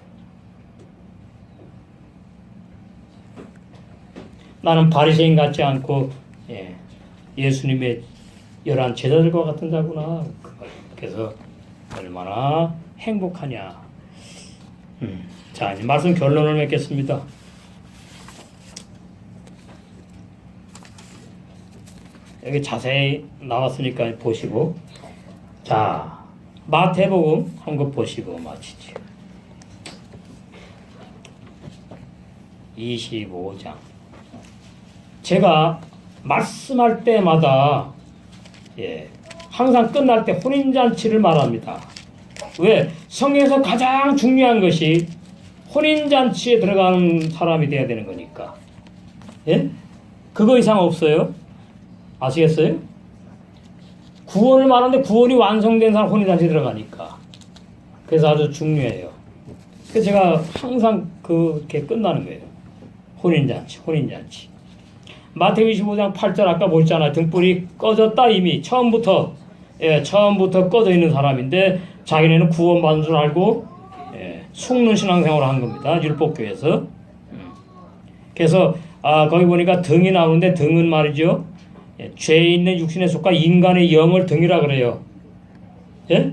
나는 바리새인 같지 않고 예수님의 11 제자들과 같은 자구나. 그래서 얼마나 행복하냐. 자, 이제 말씀 결론을 맺겠습니다. 여기 자세히 나왔으니까 보시고. 자, 마태복음 한 것 보시고 마치죠. 25장. 제가 말씀할 때마다 항상 끝날 때 혼인잔치를 말합니다. 왜? 성경에서 가장 중요한 것이 혼인잔치에 들어가는 사람이 돼야 되는 거니까. 예? 그거 이상 없어요. 아시겠어요? 구원을 말하는데 구원이 완성된 사람 혼인잔치에 들어가니까. 그래서 아주 중요해요. 그래서 제가 항상 그렇게 끝나는 거예요. 혼인잔치, 혼인잔치. 마태복음 25장 8절 아까 보셨잖아요. 등불이 꺼졌다 이미 처음부터 꺼져 있는 사람인데 자기네는 구원받은 줄 알고 속는 신앙생활을 한 겁니다. 율법교에서. 그래서 거기 보니까 등이 나오는데 등은 말이죠. 죄에 있는 육신에 속한 인간의 영을 등이라 그래요. 예?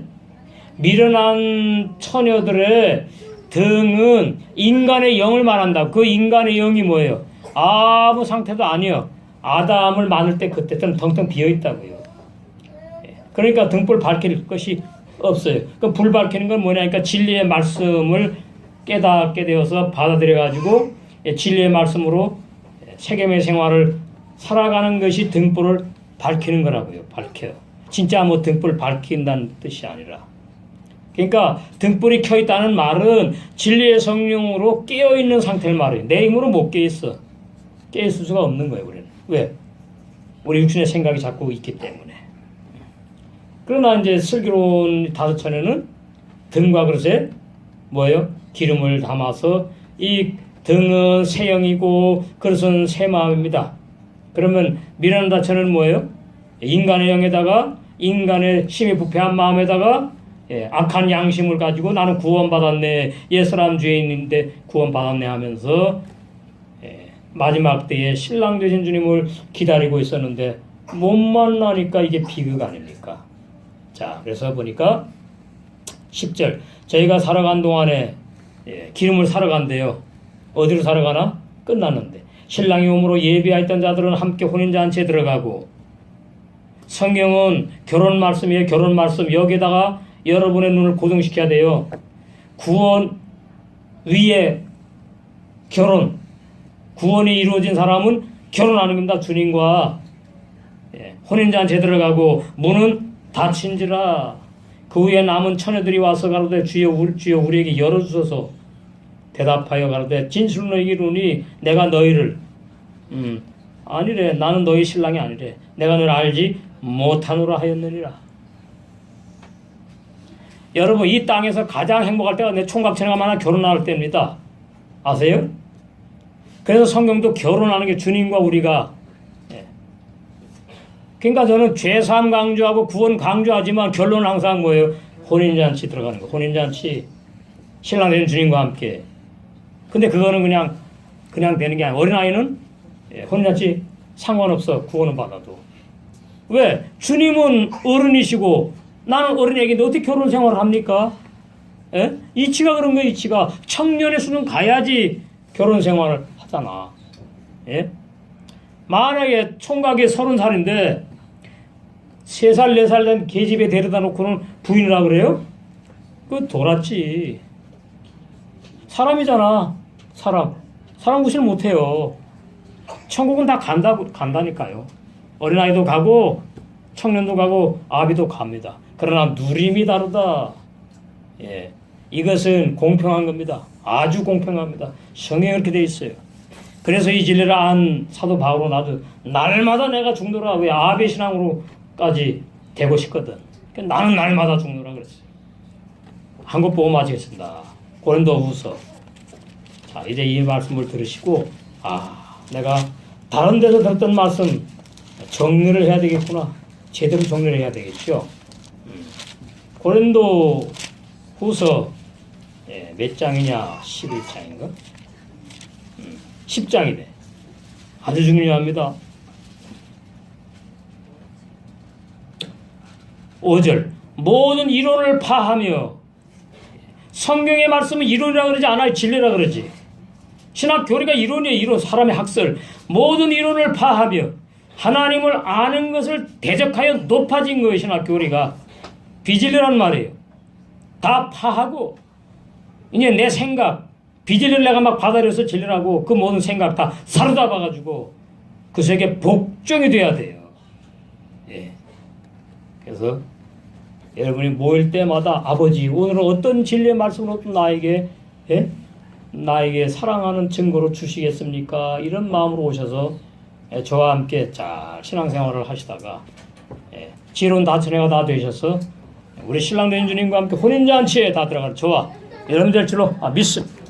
미련한 처녀들의 등은 인간의 영을 말한다. 그 인간의 영이 뭐예요? 아무 상태도 아니요. 아담을 만들 때 그때는 텅텅 비어 있다고요. 그러니까 등불 밝힐 것이 없어요. 그 불 밝히는 건 뭐냐니까 진리의 말씀을 깨닫게 되어서 받아들여 가지고 진리의 말씀으로 세겜의 생활을 살아가는 것이 등불을 밝히는 거라고요. 밝혀요. 진짜 뭐 등불 밝힌다는 뜻이 아니라. 그러니까 등불이 켜 있다는 말은 진리의 성령으로 깨어 있는 상태를 말해요. 내 힘으로 못 깨 있어. 깨 있을 수가 없는 거예요, 우리는. 왜? 우리 육신의 생각이 자꾸 있기 때문에. 그러나 이제 슬기로운 다섯처녀는 등과 그릇에 뭐예요? 기름을 담아서 이 등은 새 영이고 그릇은 새 마음입니다. 그러면 미련한 다처녀는 뭐예요? 인간의 영에다가 인간의 심히 부패한 마음에다가 악한 양심을 가지고 나는 구원받았네. 옛사람 죄인인데 구원받았네 하면서 마지막 때에 신랑 되신 주님을 기다리고 있었는데 못 만나니까 이게 비극 아닙니까? 자, 그래서 보니까 10절 저희가 살아간 동안에 기름을 사러 간대요. 어디로 사러 가나? 끝났는데 신랑이 오므로 예비하였던 자들은 함께 혼인잔치에 들어가고 성경은 결혼 말씀이에요. 결혼 말씀 여기에다가 여러분의 눈을 고정시켜야 돼요. 구원 위에 결혼 구원이 이루어진 사람은 결혼하는 겁니다. 주님과 혼인잔치에 들어가고 문은 닫힌지라 그 후에 남은 처녀들이 와서 가로되 주여 우리에게 열어주소서 대답하여 가로되 진실로 너희에게 이르노니 내가 너희를 아니래 나는 너희 신랑이 아니래 내가 너를 알지 못하노라 하였느니라. 여러분 이 땅에서 가장 행복할 때가 내 총각처녀가 만나 결혼할 때입니다. 아세요? 그래서 성경도 결혼하는 게 주님과 우리가 그러니까 저는 죄사함 강조하고 구원 강조하지만 결론은 항상 뭐예요? 혼인잔치 들어가는 거. 혼인잔치 신랑 되는 주님과 함께. 근데 그거는 그냥 되는 게 아니에요. 어린아이는 혼인잔치 상관없어. 구원은 받아도. 왜? 주님은 어른이시고 나는 어린애기인데 어떻게 결혼 생활을 합니까? 예? 이치가 그런 거예요. 이치가. 청년의 수는 가야지 결혼 생활을 하잖아. 예? 만약에 총각이 30살인데 3살, 4살 된 계집에 데려다 놓고는 부인이라 그래요? 그거 돌았지. 사람이잖아. 사람 구실 못해요. 천국은 다 간다니까요. 어린아이도 가고 청년도 가고 아비도 갑니다. 그러나 누림이 다르다. 예, 이것은 공평한 겁니다. 아주 공평합니다. 성경에 그렇게 돼 있어요. 그래서 이 진리를 안 사도 바울은 나도 날마다 내가 죽노라. 왜 아베 신앙으로까지 되고 싶거든. 나는 날마다 죽노라 그랬어요. 한 것 보고 마치겠습니다. 고린도후서. 자 이제 이 말씀을 들으시고 내가 다른 데서 들었던 말씀 정리를 해야 되겠구나. 제대로 정리를 해야 되겠죠. 고린도후서 몇 장이냐? 11장인가? 10장이네. 아주 중요합니다. 5절 모든 이론을 파하며 성경의 말씀은 이론이라 그러지 않아요. 진리라 그러지. 신학 교리가 이론이에요. 이론 사람의 학설. 모든 이론을 파하며 하나님을 아는 것을 대적하여 높아진 거예요. 신학 교리가. 비진리란 말이에요. 다 파하고 이제 내 생각 비진리를 내가 막 받아들여서 진리라고 그 모든 생각 다 사로잡아가지고 그 세계 복종이 돼야 돼요. 예. 그래서 여러분이 모일 때마다 아버지 오늘은 어떤 진리의 말씀으로 나에게 나에게 사랑하는 증거로 주시겠습니까? 이런 마음으로 오셔서 저와 함께 잘 신앙생활을 하시다가 지혜로운 다처녀가 다 되셔서 우리 신랑 된 주님과 함께 혼인잔치에 다 들어가는 저와 여러분들 줄로 믿습니다.